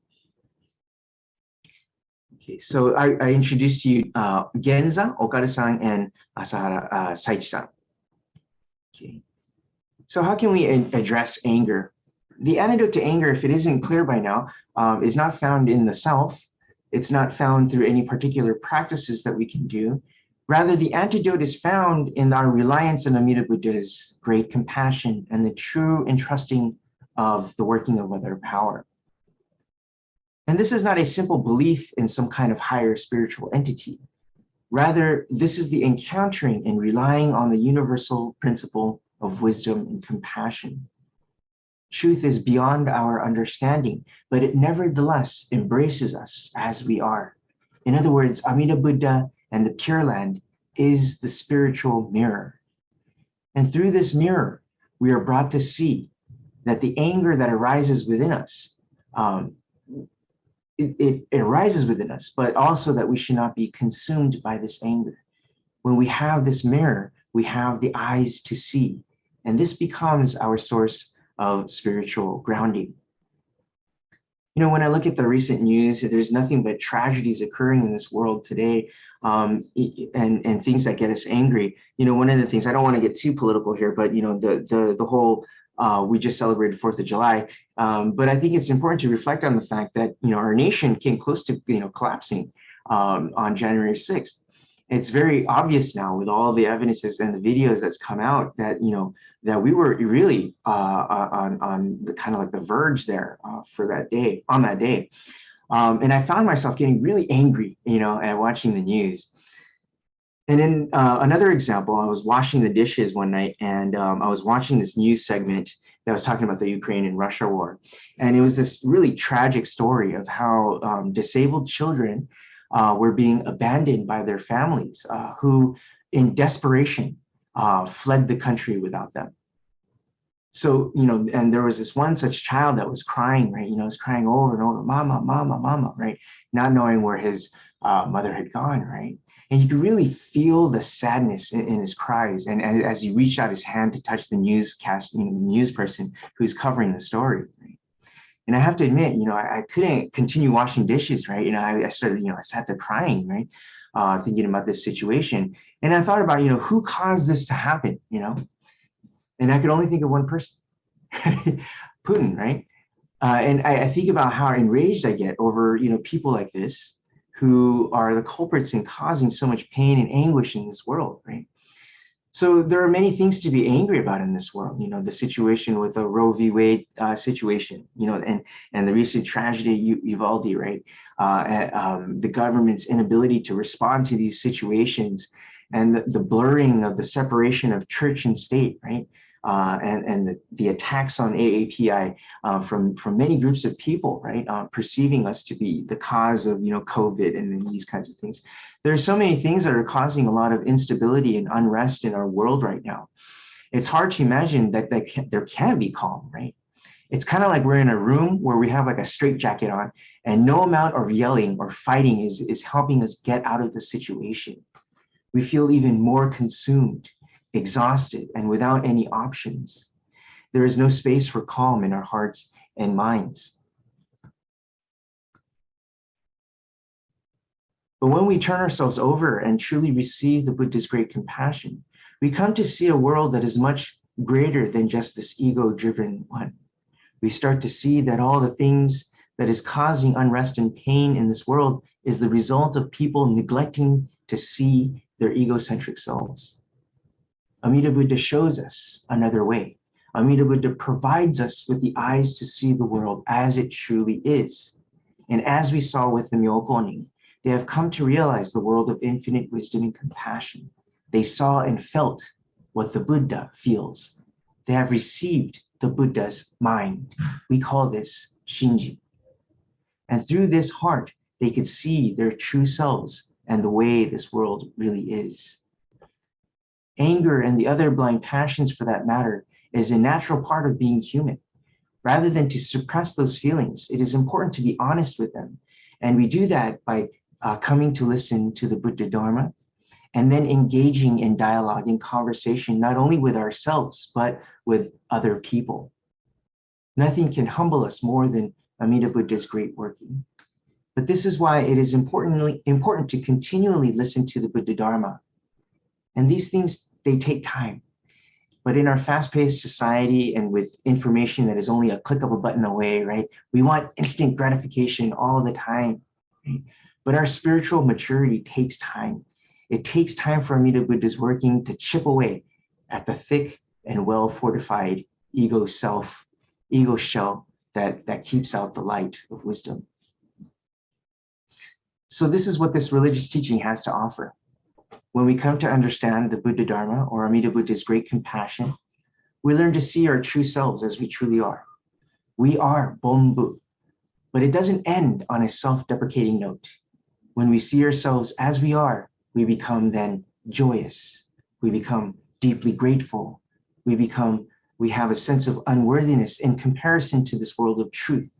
Okay, so I introduced to you Genza, Okada San, and Asahara Saichi-san. Okay, so how can we address anger? The antidote to anger, if it isn't clear by now, is not found in the self. It's not found through any particular practices that we can do. Rather, the antidote is found in our reliance on Amida Buddha's great compassion and the true entrusting of the working of other power. And this is not a simple belief in some kind of higher spiritual entity. Rather, this is the encountering and relying on the universal principle of wisdom and compassion. Truth is beyond our understanding, but it nevertheless embraces us as we are. In other words, Amida Buddha and the Pure Land is the spiritual mirror. And through this mirror, we are brought to see that the anger that arises within us, it arises within us, but also that we should not be consumed by this anger. When we have this mirror, we have the eyes to see, and this becomes our source of spiritual grounding. You know, when I look at the recent news, there's nothing but tragedies occurring in this world today, and things that get us angry. You know, one of the things, I don't want to get too political here, but you know, the whole we just celebrated 4th of July, but I think it's important to reflect on the fact that, you know, our nation came close to, you know, collapsing on January 6th. It's very obvious now with all the evidences and the videos that's come out that, you know, that we were really on the kind of like the verge there for that day, on that day. And I found myself getting really angry, you know, and watching the news. And in another example, I was washing the dishes one night, and I was watching this news segment that was talking about the Ukraine and Russia war. And it was this really tragic story of how disabled children were being abandoned by their families, who in desperation fled the country without them. So, you know, and there was this one such child that was crying, right? You know, was crying over and over, mama, mama, mama, right? Not knowing where his mother had gone, right? And you could really feel the sadness in his cries. And as he reached out his hand to touch the newscast, you know, the news person who's covering the story, right? And I have to admit, you know, I couldn't continue washing dishes, right? You know, I started, you know, I sat there crying, right? Thinking about this situation. And I thought about, you know, who caused this to happen, you know? And I could only think of one person, Putin, right? And I think about how enraged I get over, you know, people like this who are the culprits in causing so much pain and anguish in this world, right? So there are many things to be angry about in this world, you know, the situation with the Roe v. Wade situation, you know, and the recent tragedy, Uvalde, right? The government's inability to respond to these situations, and the blurring of the separation of church and state, right? and the attacks on AAPI from many groups of people, right, perceiving us to be the cause of COVID and these kinds of things. There are so many things that are causing a lot of instability and unrest in our world right now. It's hard to imagine that there can be calm, right? It's kind of like we're in a room where we have like a straitjacket on, and no amount of yelling or fighting is helping us get out of the situation. We feel even more consumed, exhausted, and without any options. There is no space for calm in our hearts and minds. But when we turn ourselves over and truly receive the Buddha's great compassion, we come to see a world that is much greater than just this ego-driven one. We start to see that all the things that is causing unrest and pain in this world is the result of people neglecting to see their egocentric selves. Amida Buddha shows us another way. Amida Buddha provides us with the eyes to see the world as it truly is. And as we saw with the Myokonin, they have come to realize the world of infinite wisdom and compassion. They saw and felt what the Buddha feels. They have received the Buddha's mind. We call this Shinji. And through this heart, they could see their true selves and the way this world really is. Anger and the other blind passions, for that matter, is a natural part of being human. Rather than to suppress those feelings, it is important to be honest with them. And we do that by coming to listen to the Buddha Dharma, and then engaging in dialogue and conversation, not only with ourselves, but with other people. Nothing can humble us more than Amida Buddha's great working. But this is why it is important to continually listen to the Buddha Dharma. And these things, they take time. But in our fast-paced society and with information that is only a click of a button away, right? We want instant gratification all the time. Right? But our spiritual maturity takes time. It takes time for Amida Buddha's working to chip away at the thick and well-fortified ego shell that keeps out the light of wisdom. So this is what this religious teaching has to offer. When we come to understand the Buddha Dharma or Amida Buddha's great compassion, we learn to see our true selves as we truly are. We are Bonbu, but it doesn't end on a self-deprecating note. When we see ourselves as we are, we become then joyous. We become deeply grateful. We have a sense of unworthiness in comparison to this world of truth.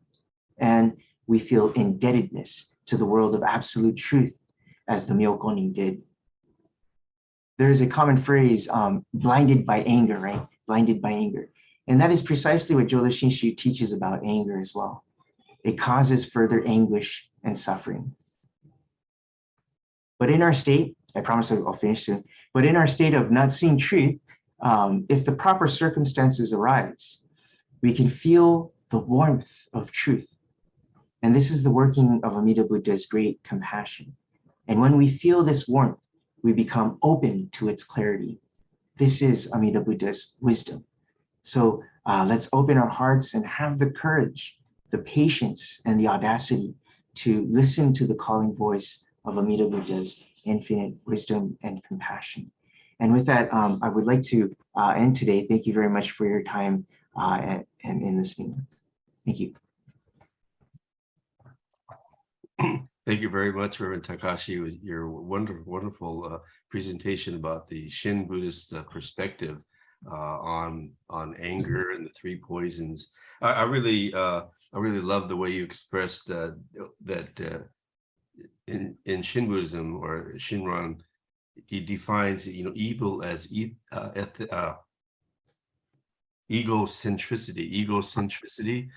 And we feel indebtedness to the world of absolute truth, as the Myokonin did. There is a common phrase, blinded by anger, right? Blinded by anger. And that is precisely what Jodo Shinshu teaches about anger as well. It causes further anguish and suffering. But in our state, I promise I'll finish soon, but in our state of not seeing truth, if the proper circumstances arise, we can feel the warmth of truth. And this is the working of Amida Buddha's great compassion. And when we feel this warmth, we become open to its clarity. This is Amida Buddha's wisdom. So let's open our hearts and have the courage, the patience, and the audacity to listen to the calling voice of Amida Buddha's infinite wisdom and compassion. And with that, I would like to end today. Thank you very much for your time and in listening. Thank you. Thank you very much, Reverend Takashi, with your wonderful presentation about the Shin Buddhist perspective on anger and the three poisons. I really love the way you expressed that in Shin Buddhism or Shinran, he defines evil as egocentricity.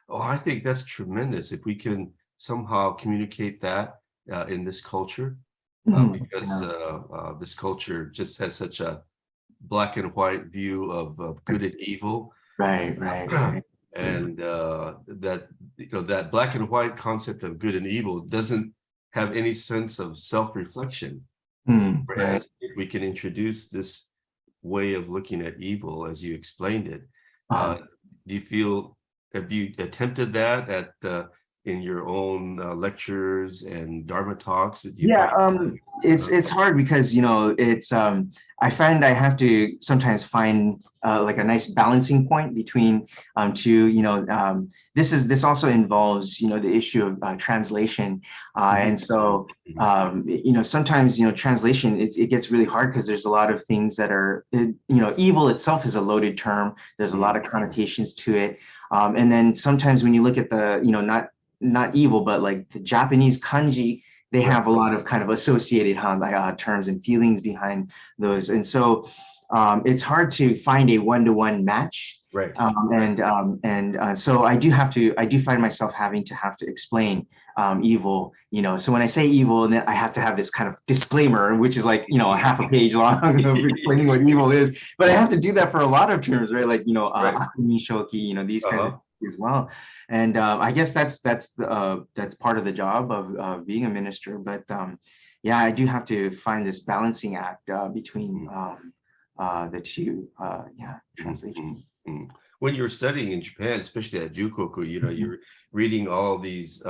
Oh, I think that's tremendous if we can somehow communicate that in this culture, because this culture just has such a black and white view of good and evil. Right. And that black and white concept of good and evil doesn't have any sense of self-reflection. Whereas if we can introduce this way of looking at evil as you explained it, do you feel, have you attempted that at in your own lectures and Dharma talks that you Yeah, find? it's hard because it's I find I have to sometimes find like a nice balancing point between two. This also involves the issue of translation, and so sometimes translation it gets really hard because there's a lot of things that are evil itself is a loaded term. There's a lot of connotations to it, and then sometimes when you look at the not evil but like the Japanese kanji, they have a lot of kind of associated terms and feelings behind those. And so it's hard to find a one-to-one match. Right. So I do find myself having to explain evil, so when I say evil, then I have to have this kind of disclaimer, which is like, a half a page long of explaining what evil is. But I have to do that for a lot of terms, right? Like, Akumi Shoki, these kinds of as well. And I guess that's part of the job of being a minister. But yeah, I do have to find this balancing act between the two. Translation. When you're studying in Japan, especially at Jukoku, you're reading all these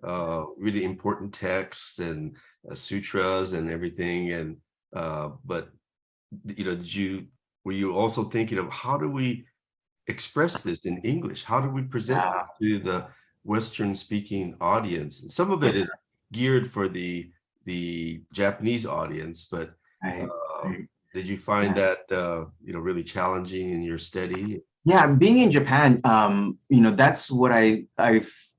really important texts and sutras and everything. And but were you also thinking of how do we express this in English? How do we present it to the Western speaking audience? And some of it is geared for the Japanese audience, but did you find that really challenging in your study? Yeah, being in Japan, that's what I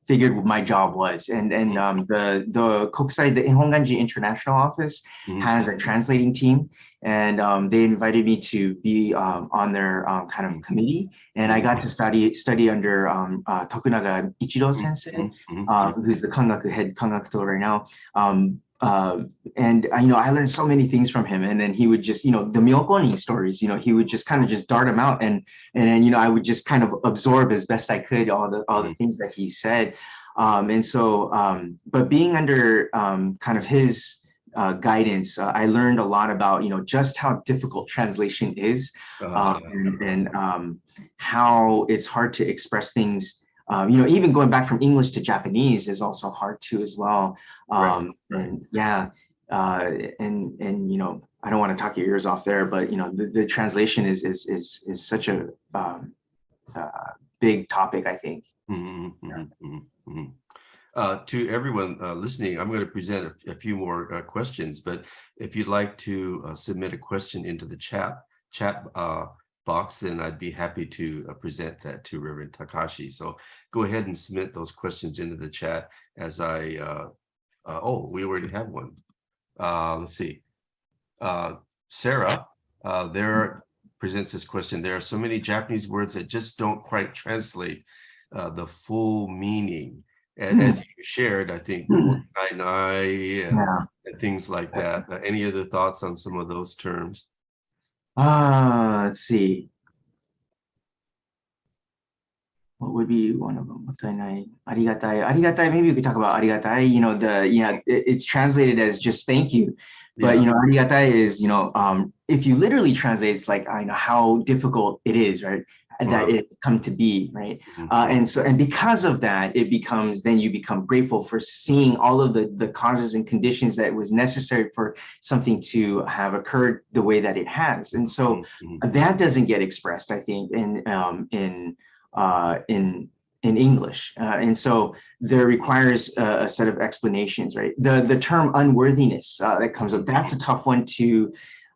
figured my job was. And the Kokusai, the Ihonganji International Office has a translating team, and they invited me to be on their kind of committee, and I got to study under Tokunaga Ichiro Sensei, who's the Kangaku head Kangakuto right now. And I learned so many things from him. And then he would just, the Myokoni stories, he would just kind of just dart them out, and then I would just kind of absorb as best I could all the things that he said. And so, but being under kind of his guidance, I learned a lot about just how difficult translation is, and how it's hard to express things. Even going back from English to Japanese is also hard too as well. And yeah, and I don't want to talk your ears off there, but the translation is such a big topic, I think. To everyone listening, I'm going to present a few more questions, but if you'd like to submit a question into the chat box, then I'd be happy to present that to Reverend Takashi. So go ahead and submit those questions into the chat as we already have one. Let's see. Sarah there presents this question. There are so many Japanese words that just don't quite translate the full meaning. And as you shared, I think and things like that. Any other thoughts on some of those terms? Let's see. What would be one of them? Arigatai. Arigatai, maybe we could talk about arigatai. It's translated as just thank you. But arigatai is, if you literally translate, it's like how difficult it is, right? That it's come to be, right? And because of that, then you become grateful for seeing all of the causes and conditions that was necessary for something to have occurred the way that it has. And so that doesn't get expressed, I think, in English. And so there requires a set of explanations, right? The term unworthiness that comes up, that's a tough one to,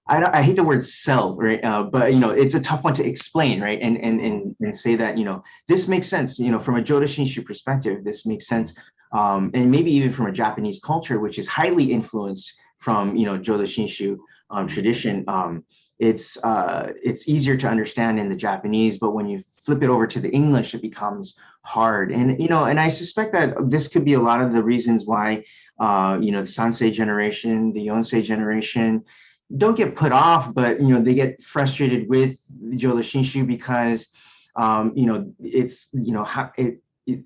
I hate the word sell, right? But it's a tough one to explain, right? And say that, this makes sense, from a Jodo Shinshu perspective, this makes sense. And maybe even from a Japanese culture, which is highly influenced from, Jodo Shinshu tradition. It's easier to understand in the Japanese, but when you flip it over to the English, it becomes hard. And and I suspect that this could be a lot of the reasons why the Sansei generation, the Yonsei generation don't get put off, but they get frustrated with Jodo Shinshu because it's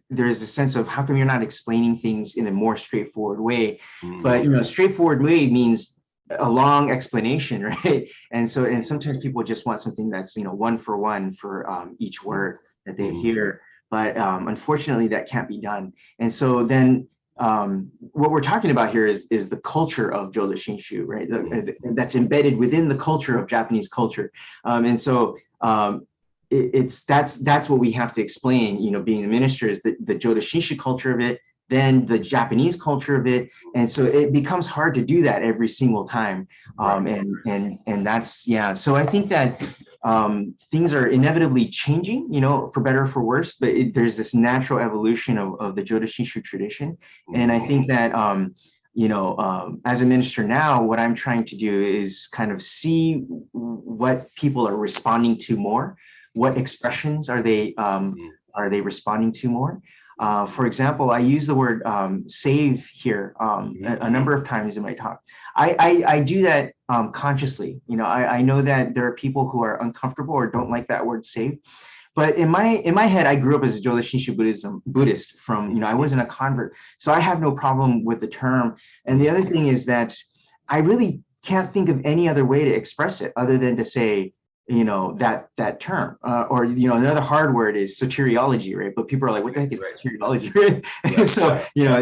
there's a sense of how come you're not explaining things in a more straightforward way. But straightforward way means a long explanation, right? And sometimes people just want something that's one for one for each word that they hear. but unfortunately that can't be done. And so then what we're talking about here is the culture of Jodo Shinshu, right? That's embedded within the culture of Japanese culture. And so that's what we have to explain, you know, being the minister, is the Jodo Shinshu culture of it, then the Japanese culture of it. And so it becomes hard to do that every single time. And that's, yeah. So I think that things are inevitably changing, you know, for better or for worse, but there's this natural evolution of the Jodo Shinshu tradition. And I think that, you know, as a minister now, what I'm trying to do is kind of see what people are responding to more. What expressions are they responding to more? For example, I use the word save here a number of times in my talk. I do that consciously. You know, I know that there are people who are uncomfortable or don't like that word save. But in my head, I grew up as a Jodo Shinshu Buddhist from, you know, I wasn't a convert. So I have no problem with the term. And the other thing is that I really can't think of any other way to express it other than to say, you know, that term, or, you know, another hard word is soteriology, right? But people are like, what the heck is soteriology, right? So, you know,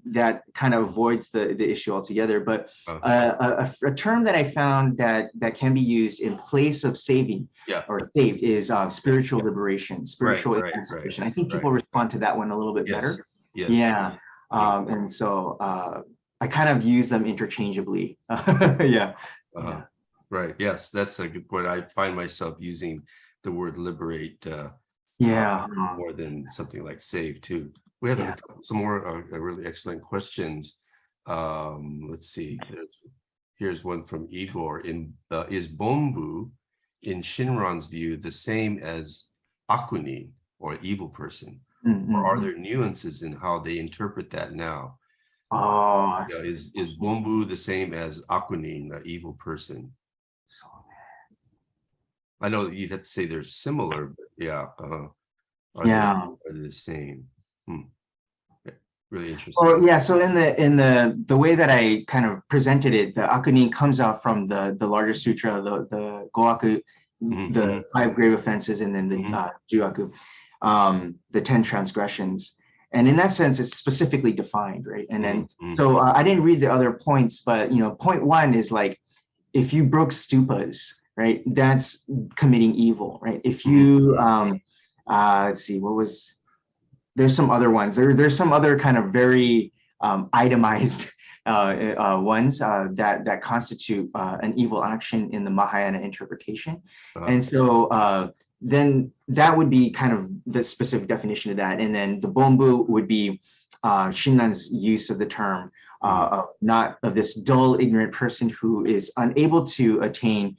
that kind of avoids the issue altogether. But a term that I found that can be used in place of saving or saved is spiritual liberation, spiritual emancipation. I think people respond to that one a little bit better. Yeah. And so I kind of use them interchangeably. Yeah. Right. Yes, that's a good point. I find myself using the word liberate more than something like save too. We have some more really excellent questions. Let's see. Here's one from Igor. Is Bombu, in Shinran's view, the same as Akunin, or evil person? Or are there nuances in how they interpret that now? Is Bombu the same as Akunin, the evil person? I know you'd have to say they're similar, but are they the same? Really interesting. Well, yeah. So in the way that I kind of presented it, the Akunin comes out from the larger sutra, the Goaku, the 5 grave offenses, and then the Juaku, the 10 transgressions. And in that sense, it's specifically defined, right? And then so I didn't read the other points, but you know, point 1 is like, if you broke stupas, right, that's committing evil, right? If you, let's see, there's some other ones. There's some other kind of very itemized ones that constitute an evil action in the Mahayana interpretation. And so then that would be kind of the specific definition of that. And then the Bombu would be Shinran's use of the term, not of this dull, ignorant person who is unable to attain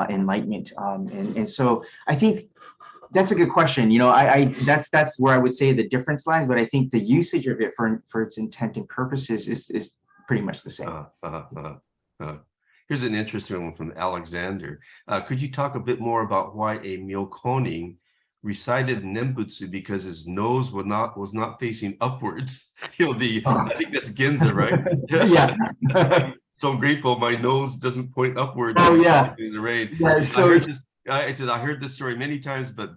enlightenment. And so I think that's a good question. You know, that's where I would say the difference lies, but I think the usage of it for its intent and purposes is pretty much the same. Here's an interesting one from Alexander. Could you talk a bit more about why a Myokonin recited Nembutsu because his nose was not facing upwards? You know, I think that's Genza, right? Yeah. So I'm grateful my nose doesn't point upwards. Oh yeah. In the rain. Yeah, so I heard this story many times, but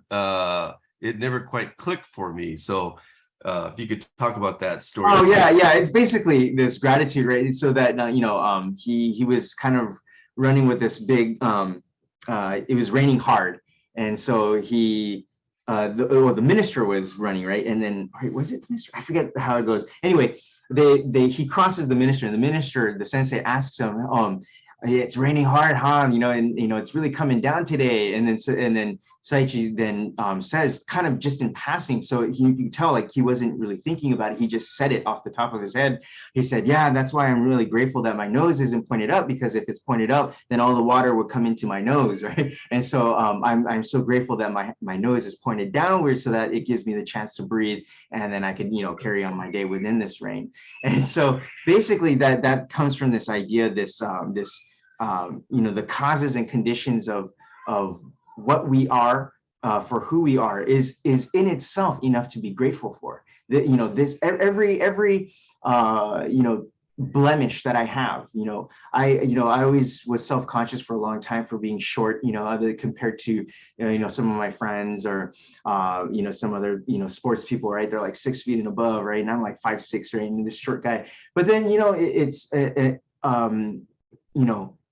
it never quite clicked for me. So if you could talk about that story. Oh yeah. It's basically this gratitude, right? So that you know, he was kind of running with this big. It was raining hard, and so he. The minister was running, right? And then, was it the minister? I forget how it goes. Anyway, he crosses the minister, and the sensei asks him, it's raining hard, huh? You know, and you know, it's really coming down today. And then Saichi then says, kind of just in passing, so you can tell like he wasn't really thinking about it. He just said it off the top of his head. He said, yeah, that's why I'm really grateful that my nose isn't pointed up, because if it's pointed up, then all the water would come into my nose, right? And so I'm so grateful that my nose is pointed downwards, so that it gives me the chance to breathe, and then I can, you know, carry on my day within this rain. And so basically that comes from this idea, you know, the causes and conditions of what we are, for who we are, is in itself enough to be grateful for. That, you know, this every you know, blemish that I have. I always was self-conscious for a long time for being short, other compared to, some of my friends or, some other, sports people, right? They're like 6 feet and above, right? And I'm like 5'6", right? And this short guy. But then,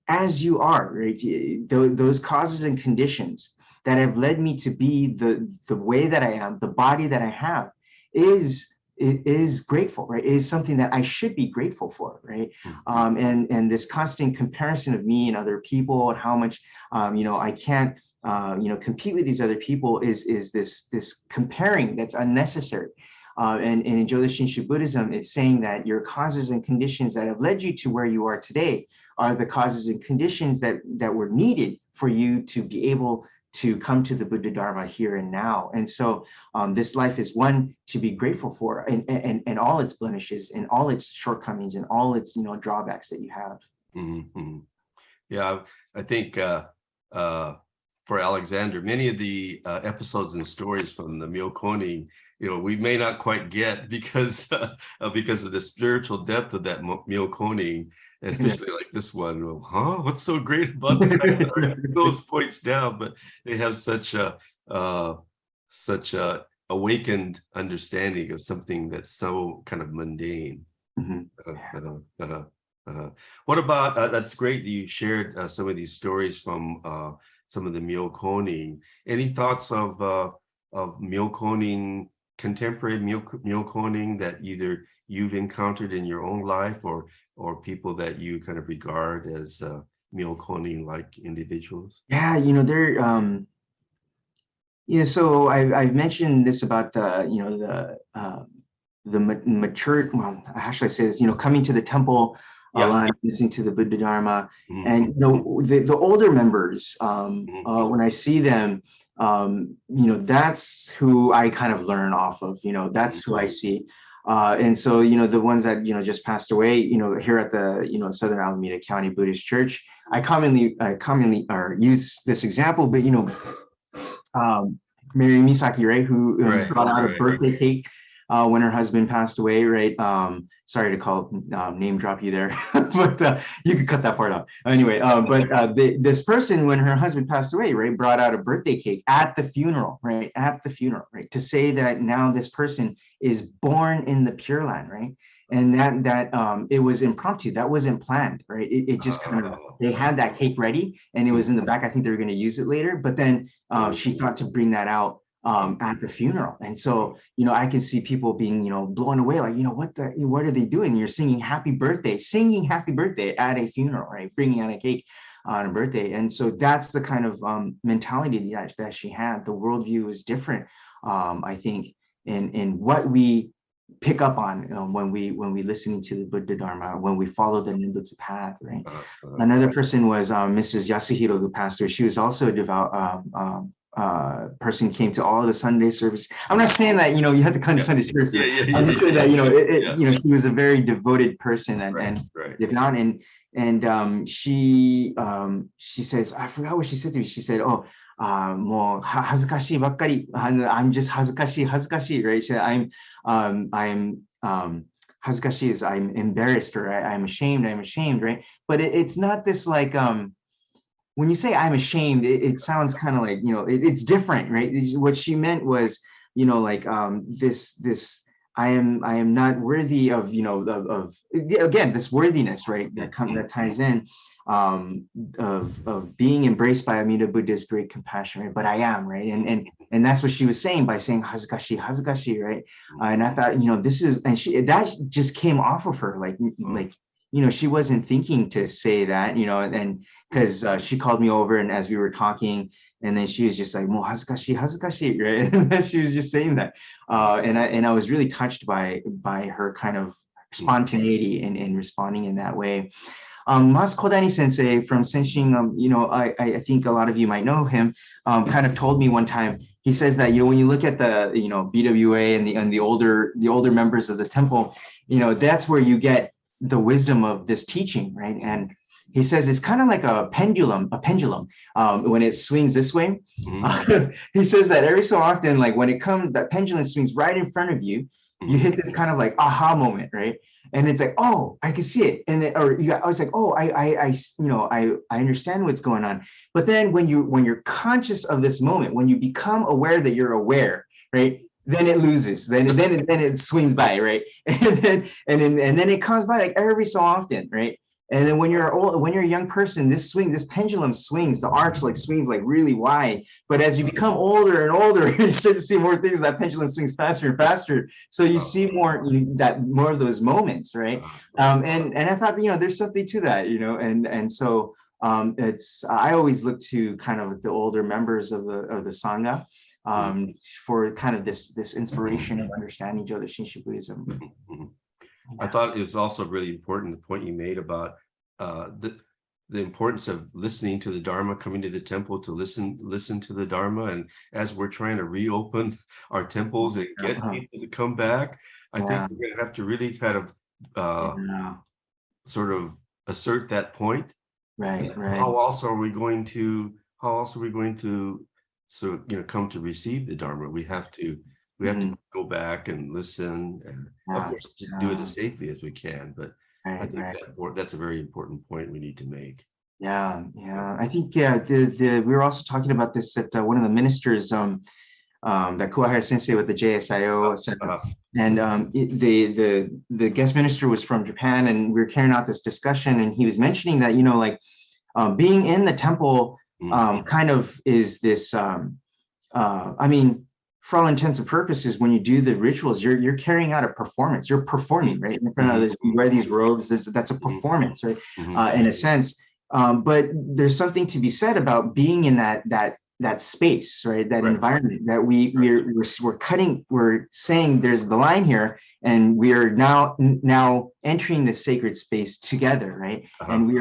as you are, right? Those causes and conditions that have led me to be the way that I am, the body that I have, is grateful, right? Is something that I should be grateful for, right? And this constant comparison of me and other people and how much, I can't, compete with these other people is this comparing that's unnecessary. And in Jodo Shinshu Buddhism, it's saying that your causes and conditions that have led you to where you are today are the causes and conditions that were needed for you to be able to come to the Buddha Dharma here and now. And so this life is one to be grateful for, and all its blemishes and all its shortcomings and all its drawbacks that you have. Mm-hmm. Yeah, I think for Alexander, many of the episodes and stories from the Myokoning, we may not quite get because of the spiritual depth of that Myokoning, especially like this one. What's so great about that? Those points down, but they have such a awakened understanding of something that's so kind of mundane. What about that's great that you shared some of these stories from some of the Myokoning. Any thoughts of Myokoning, contemporary Myokoning that either you've encountered in your own life or people that you kind of regard as Myokoning like individuals? Yeah, they're so I've mentioned this about the mature, well, how should I say this, coming to the temple, listening to the Buddha Dharma, and the older members, when I see them, that's who I kind of learn off of, that's who I see. And so, the ones that, just passed away, here at the, Southern Alameda County Buddhist Church, I commonly use this example, but, Mary Misaki, right, who brought out a birthday cake when her husband passed away, right? Sorry to call name drop you there, but you could cut that part out. Anyway, this person, when her husband passed away, right, brought out a birthday cake at the funeral, right? At the funeral, right? To say that now this person is born in the Pure Land, right? And that it was impromptu, that wasn't planned, right? It just kind of, they had that cake ready and it was in the back. I think they were going to use it later, but then she thought to bring that out at the funeral. And so, I can see people being, blown away, like, what are they doing? You're singing happy birthday at a funeral, right? Bringing out a cake on a birthday. And so that's the kind of mentality that she had. The worldview is different, I think, in what we pick up on when we listening to the Buddha Dharma, when we follow the Nimbutsu path, right? Another person was Mrs. Yasuhiro, who passed away. She was also a devout person, came to all the Sunday service. I'm not saying that, you have to come to Sunday service. I'm just saying that, she was a very devoted person and devout. And she says, I forgot what she said to me. She said, mo hazukashi bakkari. I'm just hazukashi, right? She said, I'm hazukashi is I'm embarrassed, or I'm ashamed, right? But it's not this like, when you say I'm ashamed, it sounds kind of like, it's different, right? What she meant was, this I am not worthy of, again, this worthiness, right? That ties in of being embraced by Amida Buddha's great compassion, right? But I am, right? And that's what she was saying by saying hazukashi, right? And I thought, this is, and that just came off of her, like, she wasn't thinking to say that, and because she called me over, and as we were talking, and then she was just like, mo hazukashi, right? And she was just saying that, and I was really touched by her kind of spontaneity in responding in that way. Mas Kodani Sensei from Senshin, I think a lot of you might know him, kind of told me one time. He says that, when you look at the BWA and the older members of the temple, that's where you get the wisdom of this teaching, right? And he says it's kind of like a pendulum, when it swings this way. He says that every so often, like when it comes, that pendulum swings right in front of you, you hit this kind of like aha moment, right? and it's like, oh, I can see it, and then, I was like, oh, I understand what's going on. But then when you're conscious of this moment, when you become aware that you're aware, right, then it loses, then it swings by, right, and then it comes by like every so often, right. And then when you're a young person, this pendulum swings, the arch like swings like really wide. But as you become older and older, you start to see more things. That pendulum swings faster and faster. So you see more of those moments, right? And I thought, there's something to that, and so I always look to kind of the older members of the Sangha for kind of this inspiration of understanding Jodo Shinshu Buddhism. I thought it was also really important, the point you made about the importance of listening to the Dharma, coming to the temple to listen to the Dharma. And as we're trying to reopen our temples and get people to come back, I think we're going to have to really kind of sort of assert that point. Right. How else are we going to come to receive the Dharma? We have to go back and listen, and of course do it as safely as we can. But I think that's a very important point we need to make. Yeah. I think we were also talking about this at one of the ministers, that Kuwahara Sensei with the JSIO said, and the guest minister was from Japan, and we were carrying out this discussion, and he was mentioning that being in the temple kind of is this. I mean, for all intents and purposes, when you do the rituals, you're carrying out a performance. You're performing, right? In front of you wear these robes. That's a performance, right? In a sense. But there's something to be said about being in that space, right? That environment that we're saying there's the line here, and we are now entering the sacred space together, right? And we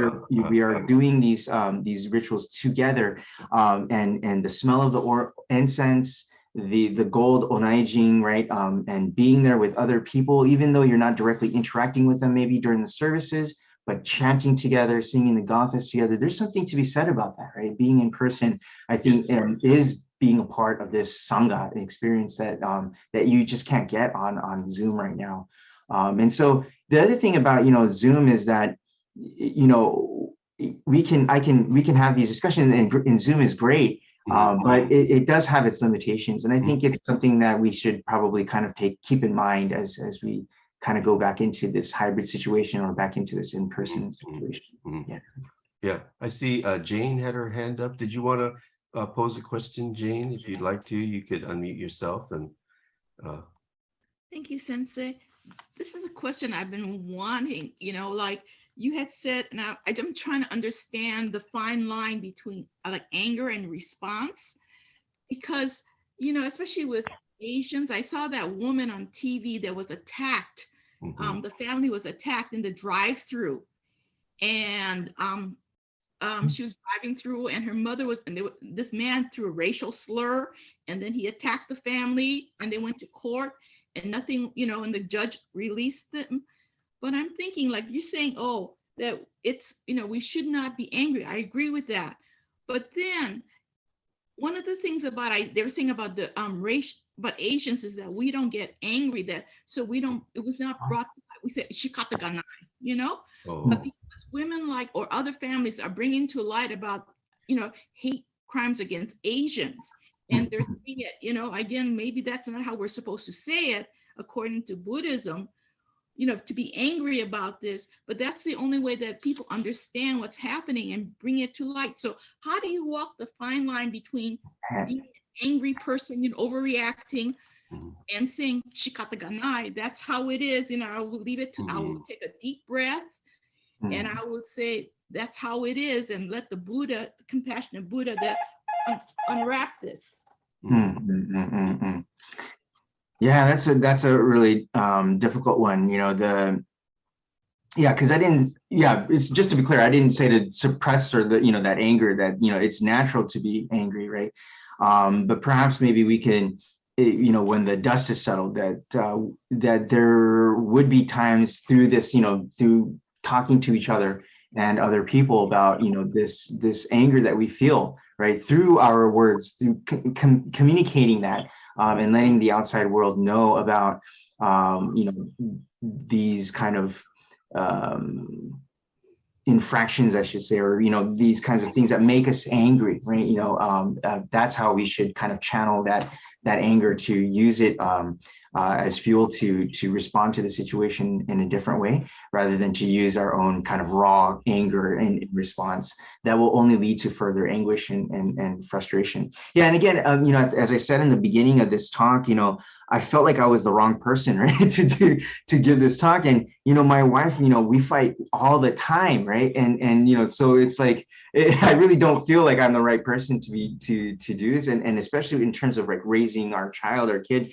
are doing these rituals together, and the smell of the incense, the gold onaijing, right? And being there with other people, even though you're not directly interacting with them, maybe during the services, but chanting together, singing the gathas together. There's something to be said about that, right? Being in person, I think, is being a part of this Sangha experience that you just can't get on Zoom right now. And so the other thing about Zoom is that we can have these discussions, and Zoom is great. But it does have its limitations, and I think it's something that we should probably kind of keep in mind as we kind of go back into this hybrid situation, or back into this in-person situation. Yeah. I see Jane had her hand up. Did you want to pose a question, Jane? If you'd like to, you could unmute yourself. And thank you, Sensei. This is a question I've been wanting. Like you had said, now I'm trying to understand the fine line between like anger and response, because especially with Asians, I saw that woman on TV that was attacked. The family was attacked in the drive-through, and she was driving through, and her mother was, and this man threw a racial slur, and then he attacked the family, and they went to court, and nothing, and the judge released them. But I'm thinking, like you're saying, that it's, we should not be angry. I agree with that. But then one of the things they were saying about the race, but Asians, is that we don't get angry, it was not brought, we said shikata ganai, but because women or other families are bringing to light about, hate crimes against Asians, and they're saying it, again, maybe that's not how we're supposed to say it according to Buddhism, to be angry about this, but that's the only way that people understand what's happening and bring it to light. So how do you walk the fine line between being an angry person, overreacting, and saying shikata ganai, that's how it is, I will leave it to, I will take a deep breath, and I would say that's how it is, and let the Buddha, the compassionate Buddha, that unwrap this. Yeah, that's a really difficult one. Because it's just to be clear, I didn't say to suppress or that anger, that it's natural to be angry, right? But perhaps maybe we can, when the dust is settled, that there would be times through this, through talking to each other and other people about this anger that we feel, right, through our words, through communicating that, and letting the outside world know about these kind of infractions, I should say, or these kinds of things that make us angry, right? That's how we should kind of channel that anger, to use it as fuel to respond to the situation in a different way, rather than to use our own kind of raw anger in response. That will only lead to further anguish and frustration. Yeah, and again, as I said in the beginning of this talk, I felt like I was the wrong person, right, to give this talk. And my wife, we fight all the time, right? And so it's like I really don't feel like I'm the right person to do this, and especially in terms of like raising our child, our kid.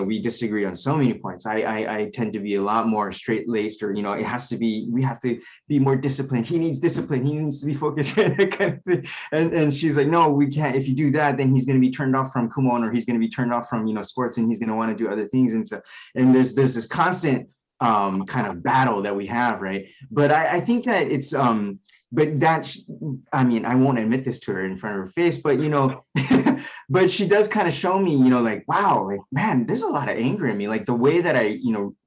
We disagree on so many points. I tend to be a lot more straight-laced, or we have to be more disciplined. He needs discipline. He needs to be focused. That kind of thing. And she's like, no, we can't. If you do that, then he's going to be turned off from Kumon, or he's going to be turned off from sports, and he's going to want to do other things. And so, and there's this constant kind of battle that we have, right? But I think that it's but that, I mean, I won't admit this to her in front of her face, but but she does kind of show me, like, wow, like, man, there's a lot of anger in me, like the way that I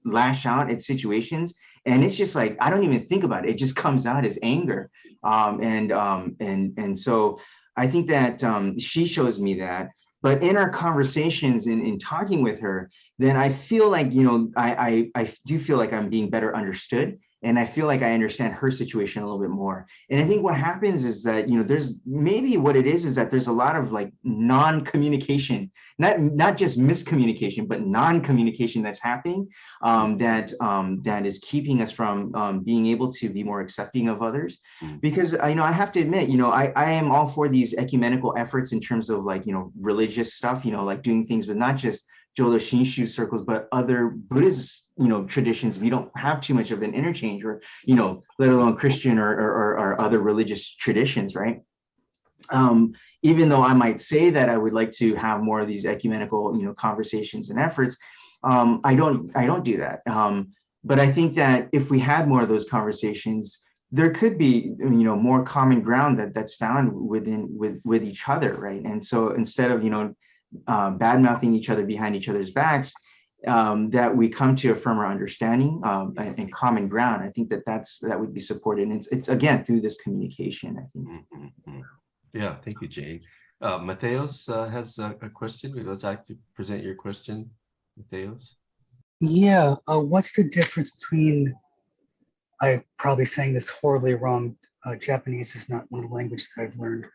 lash out at situations, and it's just like I don't even think about it, it just comes out as anger. And so I think that she shows me that. But in our conversations, in talking with her, then I feel like, I do feel like I'm being better understood. And I feel like I understand her situation a little bit more. And I think what happens is that, there's maybe what it is that there's a lot of like non-communication, not just miscommunication, but non-communication that's happening, that is keeping us from being able to be more accepting of others. Because, I have to admit, I am all for these ecumenical efforts in terms of like, religious stuff, like doing things with not just Jodo Shinshu circles, but other Buddhist, traditions. We don't have too much of an interchange, or, let alone Christian or other religious traditions, right? Even though I might say that I would like to have more of these ecumenical, conversations and efforts, I don't do that. But I think that if we had more of those conversations, there could be, more common ground that's found with each other, right? And so instead of, bad mouthing each other behind each other's backs, that we come to a firmer understanding and common ground. I think that would be supported. And it's again through this communication, I think. Yeah, thank you, Jane. Mateos has a question. Would you like to present your question, Mateos? Yeah, what's the difference between, I'm probably saying this horribly wrong, Japanese is not one of the languages that I've learned,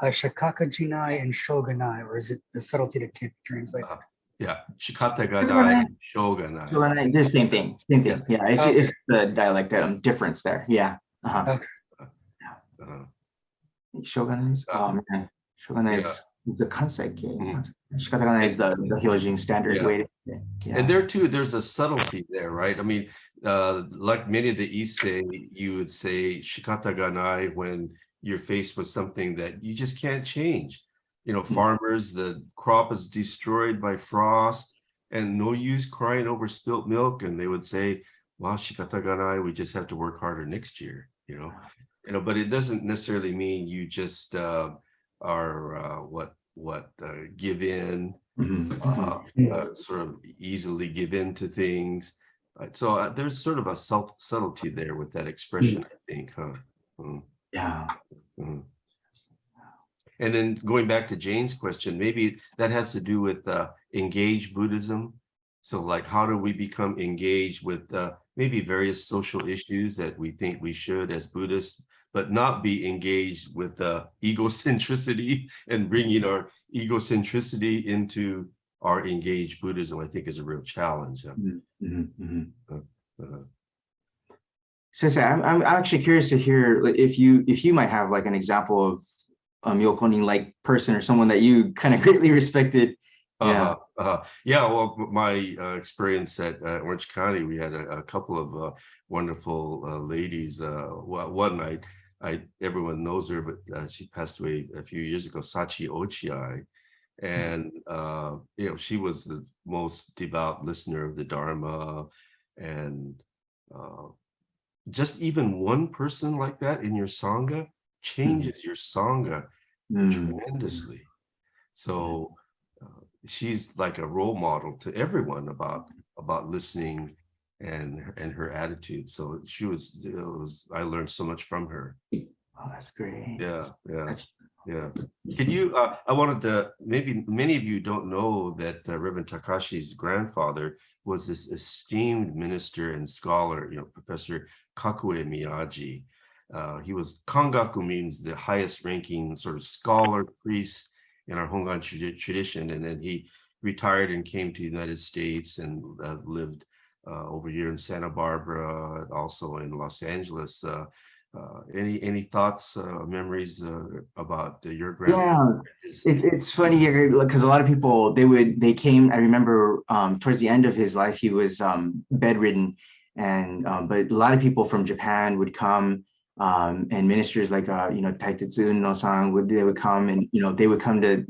Shikaka Jinai and Shogunai, or is it the subtlety that can't be translated? Yeah, Shikata Gadai, Shogunai. They're same thing. Yeah, it's the dialect difference there. Yeah. Okay. Shogunai is, Shogunai is the Kansei. Shikata is the Hyojin standard way to say it. Yeah. And there too, there's a subtlety there, right? I mean, like many of the Issei, you would say Shikata Ganai when you're faced with something that you just can't change. Farmers, the crop is destroyed by frost, and no use crying over spilt milk. And they would say, well, Shikata Ganai, we just have to work harder next year, but it doesn't necessarily mean you just are give in, sort of easily give in to things. So there's sort of a subtlety there with that expression, I think, huh? Yeah. And then going back to Jane's question, maybe that has to do with engaged Buddhism. So like, how do we become engaged with maybe various social issues that we think we should as Buddhists, but not be engaged with egocentricity, and bringing our egocentricity into our engaged Buddhism, I think is a real challenge. Sensei, I'm actually curious to hear if you might have like an example of Yokonin like person, or someone that you kind of greatly respected. Yeah. Well, my experience at Orange County, we had a couple of wonderful ladies. One night, everyone knows her, but she passed away a few years ago, Sachi Ochiai. And she was the most devout listener of the Dharma. And just even one person like that in your Sangha changes your Sangha tremendously. So she's like a role model to everyone about about listening and her attitude. So she was, I learned so much from her. Oh, that's great. Yeah, yeah, That's- yeah. Can you, I wanted to, maybe many of you don't know that Reverend Takashi's grandfather was this esteemed minister and scholar, Professor Kakue Miyaji. He was, Kangaku means the highest ranking sort of scholar, priest in our Hongan tradition. And then he retired and came to the United States and lived over here in Santa Barbara, also in Los Angeles. Any thoughts, memories about your grandfather? Yeah, it's funny because a lot of people they came. I remember towards the end of his life, he was bedridden, and but a lot of people from Japan would come, and ministers like Taitetsu no-san would come, and they would come to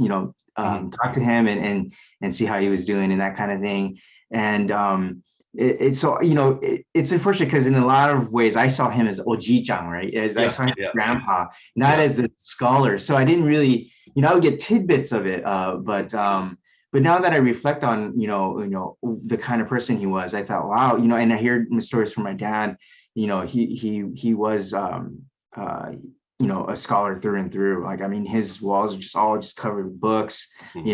talk to him and see how he was doing and that kind of thing. And it's so it's unfortunate because in a lot of ways I saw him as Oji-chan, right? As I saw him as grandpa, not as a scholar. So I didn't really, I would get tidbits of it, but now that I reflect on the kind of person he was, I thought, wow, and I hear stories from my dad. He was a scholar through and through. Like, I mean, his walls are just covered with books, and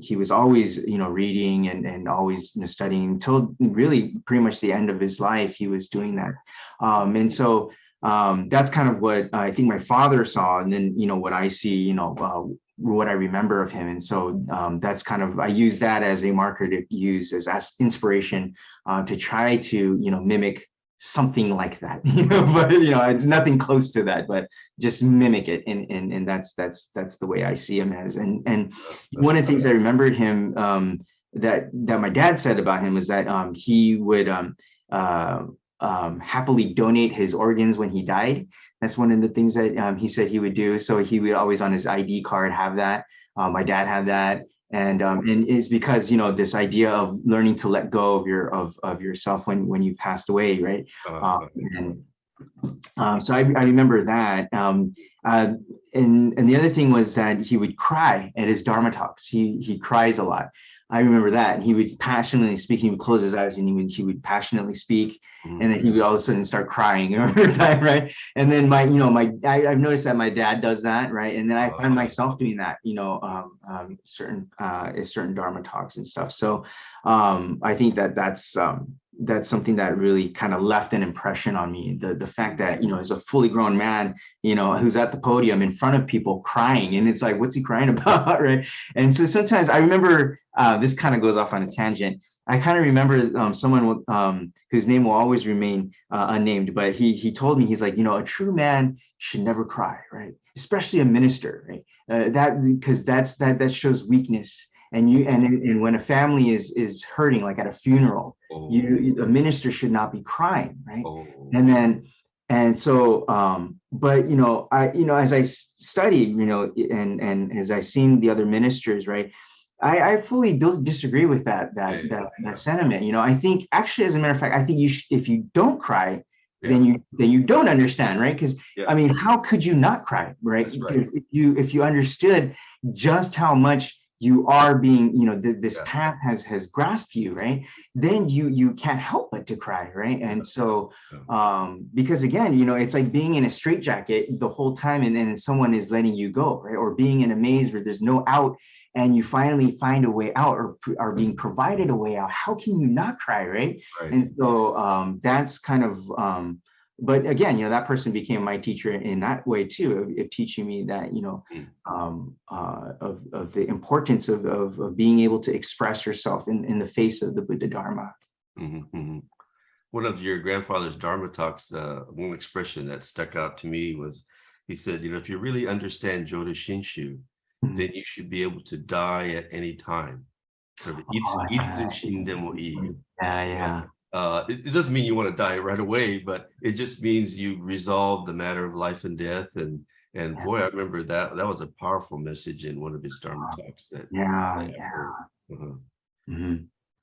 he was always, reading and always, studying until really pretty much the end of his life. He was doing that. And so that's kind of what I think my father saw. And then, what I see, what I remember of him. And so that's kind of, I use that as a marker to use as inspiration to try to, mimic something like that, but it's nothing close to that, but just mimic it. And that's the way I see him as. And one of the things I remembered him that my dad said about him was that he would happily donate his organs when he died. That's one of the things that he said he would do. So he would always on his ID card have that. My dad had that. And it's because this idea of learning to let go of yourself when you passed away, right? So I remember that. And the other thing was that he would cry at his Dharma talks. He cries a lot. I remember that. And he would passionately speak. He would close his eyes and he would passionately speak. And then he would all of a sudden start crying. Remember that, right? And then I've noticed that my dad does that, right? And then I find myself doing that, certain Dharma talks and stuff. So I think that's something that really kind of left an impression on me. The fact that, as a fully grown man, who's at the podium in front of people crying, and it's like, what's he crying about, right? And so sometimes I remember, this kind of goes off on a tangent. I kind of remember someone whose name will always remain unnamed, but he told me, he's like, a true man should never cry, right? Especially a minister, right? Because that shows weakness. And when a family is hurting, like at a funeral, a minister should not be crying, right? And so but as I studied, and as I seen the other ministers, right, I fully disagree with that sentiment. I think actually, as a matter of fact, I think if you don't cry, then you don't understand, right? Because I mean, how could you not cry, right? Because if you understood just how much you are being, this path has grasped you, right? Then you can't help but to cry, right? And so, because again, it's like being in a straitjacket the whole time, and then someone is letting you go, right? Or being in a maze where there's no out, and you finally find a way out, or are being provided a way out. How can you not cry, right? And so that's kind of. But again, that person became my teacher in that way too, of teaching me that, of the importance of being able to express yourself in the face of the Buddha Dharma. One of your grandfather's Dharma talks, one expression that stuck out to me was, he said, if you really understand Jodo Shinshu, then you should be able to die at any time. So it doesn't mean you want to die right away, but it just means you resolve the matter of life and death. And boy, I remember that was a powerful message in one of his Dharma talks.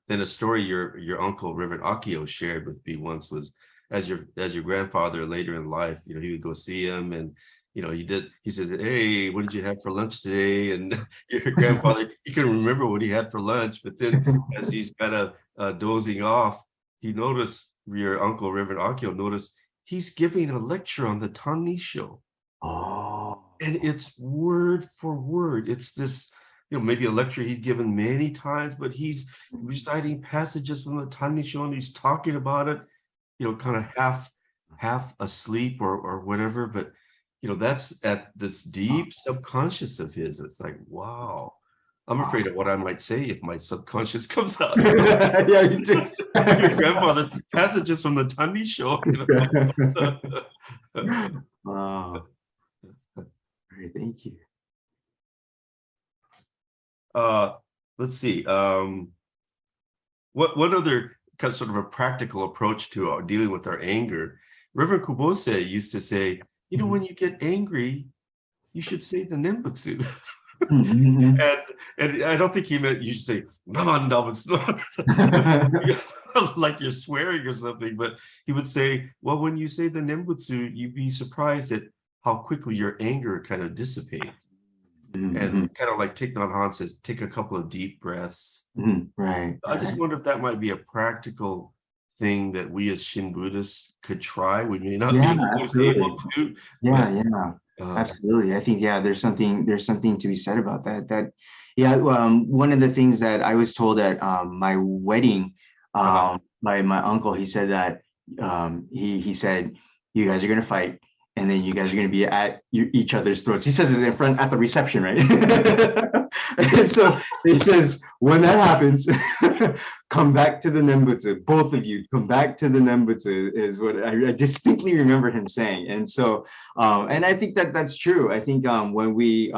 Then a story your uncle Reverend Akio shared with me once was, as your grandfather later in life, he would go see him, and he says, hey, what did you have for lunch today? And your grandfather, he couldn't remember what he had for lunch, but then as he's kind of dozing off, he noticed, your uncle, Reverend Akio, noticed he's giving a lecture on the Tanisho. Oh. And it's word for word. It's this, maybe a lecture he's given many times, but he's reciting passages from the Tanisho and he's talking about it, kind of half asleep or whatever. But, that's at this deep subconscious of his. It's like, wow. I'm afraid of what I might say if my subconscious comes out. Yeah, you do. Your grandfather passages from the Tanisho. Wow. All right, thank you. Let's see. What other kind of sort of a practical approach to dealing with our anger? Reverend Kubose used to say, when you get angry, you should say the Nembutsu. Mhm. And I don't think he meant you should say "Naman Nembutsu," like you're swearing or something, but he would say, well, when you say the Nembutsu, you'd be surprised at how quickly your anger kind of dissipates. Mhm. And kind of like Thich Nhat Hanh says, take a couple of deep breaths. Mhm. Right. I just wonder if that might be a practical thing that we as Shin Buddhists could try. We may not Yeah, be able absolutely. to, Yeah, but yeah, absolutely. I think, yeah, there's something to be said about that. Yeah, one of the things that I was told at my wedding by my uncle, he said that he said, you guys are gonna fight, and then you guys are gonna be at each other's throats. He says it in front at the reception, right? And so he says, when that happens, come back to the Nembutsu. Both of you come back to the Nembutsu is what I distinctly remember him saying. And so, and I think that that's true. I think when we,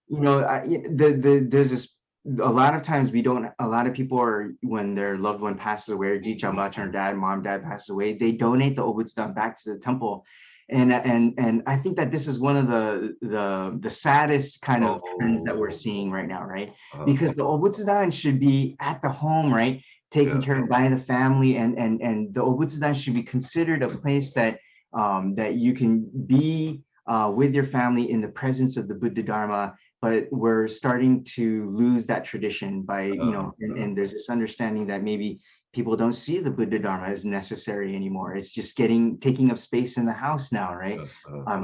there's this, a lot of times a lot of people are, when their loved one passes away, or Ji-chanba, mom, dad passes away, they donate the obutsudan back to the temple. And I think that this is one of the saddest kind of trends that we're seeing right now, right? Because the obutsudan should be at the home, right? Taken care of by the family, and the obutsudan should be considered a place that that you can be with your family in the presence of the Buddha Dharma. But we're starting to lose that tradition by, and there's this understanding that maybe people don't see the Buddha Dharma as necessary anymore. It's just taking up space in the house now, right?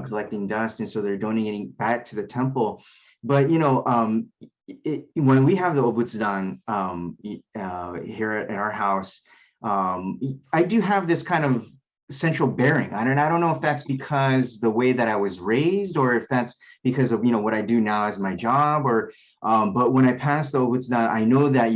Collecting dust, and so they're donating back to the temple. But when we have the obutsudan here at our house, I do have this kind of central bearing. I don't know if that's because the way that I was raised, or if that's because of what I do now as my job, or but when I pass the obutsudan, I know that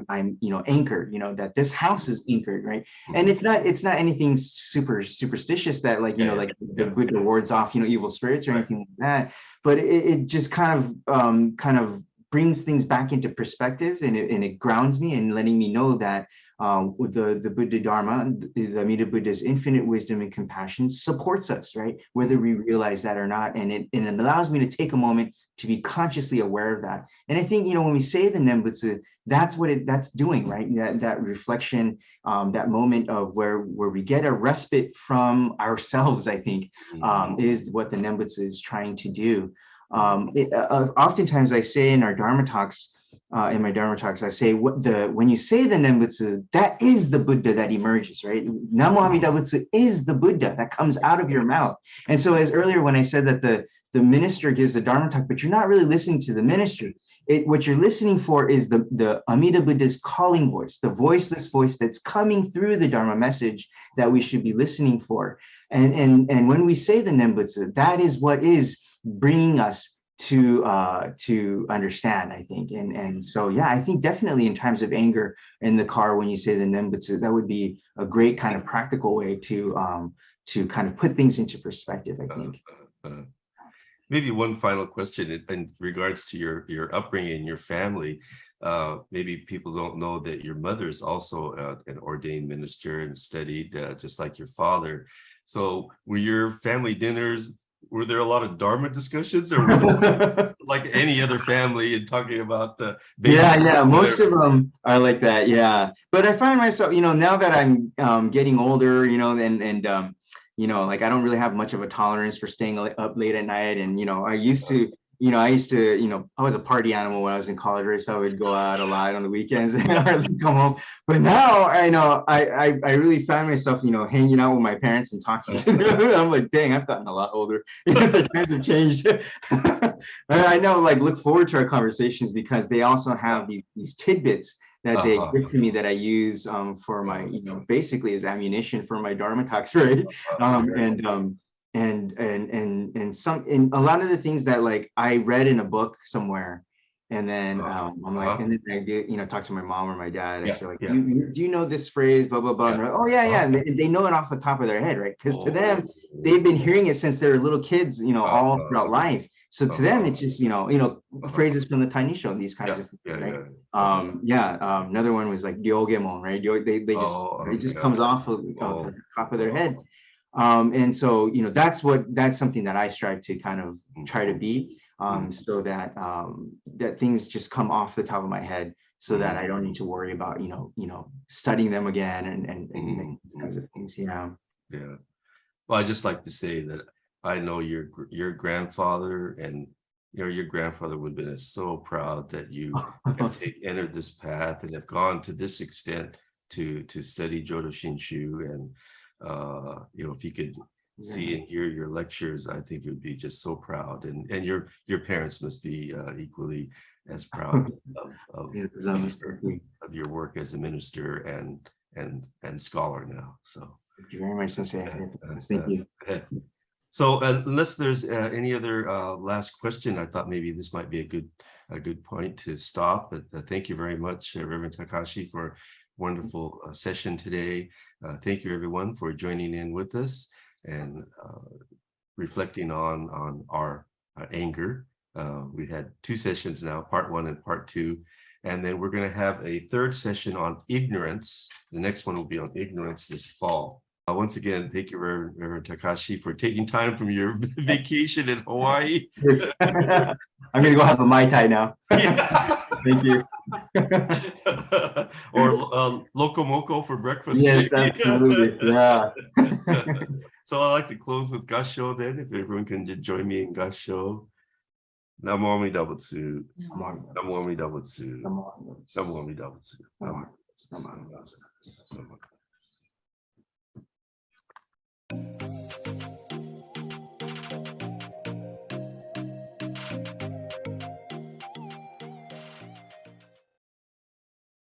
I'm anchored, that this house is anchored, right? And it's not anything super superstitious that like the Buddha wards off evil spirits or anything like that, but it just kind of brings things back into perspective, and it grounds me and letting me know that the Buddha Dharma, the Amida Buddha's infinite wisdom and compassion supports us, right? Whether we realize that or not. And it allows me to take a moment to be consciously aware of that. And I think, when we say the Nembutsu, that's what that's doing, right? That reflection, that moment of where we get a respite from ourselves, I think, is what the Nembutsu is trying to do. Oftentimes I say in our Dharma talks, in my Dharma talks, I say when you say the Nembutsu, that is the Buddha that emerges, right? Namo Amida Butsu is the Buddha that comes out of your mouth. And so, as earlier when I said that the minister gives the Dharma talk, but you're not really listening to the minister. What you're listening for is the Amida Buddha's calling voice, the voiceless voice that's coming through the Dharma message that we should be listening for. And when we say the Nembutsu, that is what is bringing us to understand, I think. And so, yeah, I think definitely in times of anger in the car, when you say the Nembutsu, that would be a great kind of practical way to kind of put things into perspective, I think. Maybe one final question in regards to your upbringing, your family. Maybe people don't know that your mother is also an ordained minister and studied just like your father. So were your family dinners, were there a lot of Dharma discussions, or was it like any other family and talking about the most of them are like that, yeah. But I find myself, now that I'm getting older, and like I don't really have much of a tolerance for staying up late at night. And, I used to, I was a party animal when I was in college, right? So I would go out a lot on the weekends and hardly come home. But now I know I really found myself, hanging out with my parents and talking to them. I'm like, dang, I've gotten a lot older. The times have changed. And I know, like, look forward to our conversations because they also have these tidbits that they give to me that I use for my, basically as ammunition for my Dharma talks, right? And some in a lot of the things that like I read in a book somewhere, and then I'm like, and then I get, talk to my mom or my dad. I say like, do you know this phrase, blah blah blah? And they're like, oh yeah, and they know it off the top of their head, right? Because to them, they've been hearing it since they were little kids, all throughout life. So to them, it's just phrases from the Tiny Show, these kinds of things, right? Another one was like Gyogemon, right? They just comes off of the top of their head. And so, that's something that I strive to kind of try to be, so that that things just come off the top of my head, so that I don't need to worry about, studying them again and these kinds of things. Yeah. Well, I just like to say that I know your grandfather, and your grandfather would have been so proud that you have entered this path and have gone to this extent to study Jodo Shinshu. And if you could see and hear your lectures, I think you would be just so proud, and your parents must be equally as proud of your work as a minister and scholar now. So thank you very much, Sensei. Thank you. So unless there's any other last question, I thought maybe this might be a good point to stop. But thank you very much, Reverend Takashi, for a wonderful session today. Thank you, everyone, for joining in with us and reflecting on our anger. We had 2 sessions now, part 1 and part 2. And then we're going to have a 3rd session on ignorance. The next one will be on ignorance this fall. Once again, thank you, Reverend Takashi, for taking time from your vacation in Hawaii. I'm going to go have a Mai Tai now. Thank you. Or Loco Moco for breakfast. Yes, absolutely. Yeah. So I'd like to close with Gassho then, if everyone can just join me in Gassho. Namo Amidabutsu. Namo Amidabutsu. Namo Amidabutsu. Namo Amidabutsu.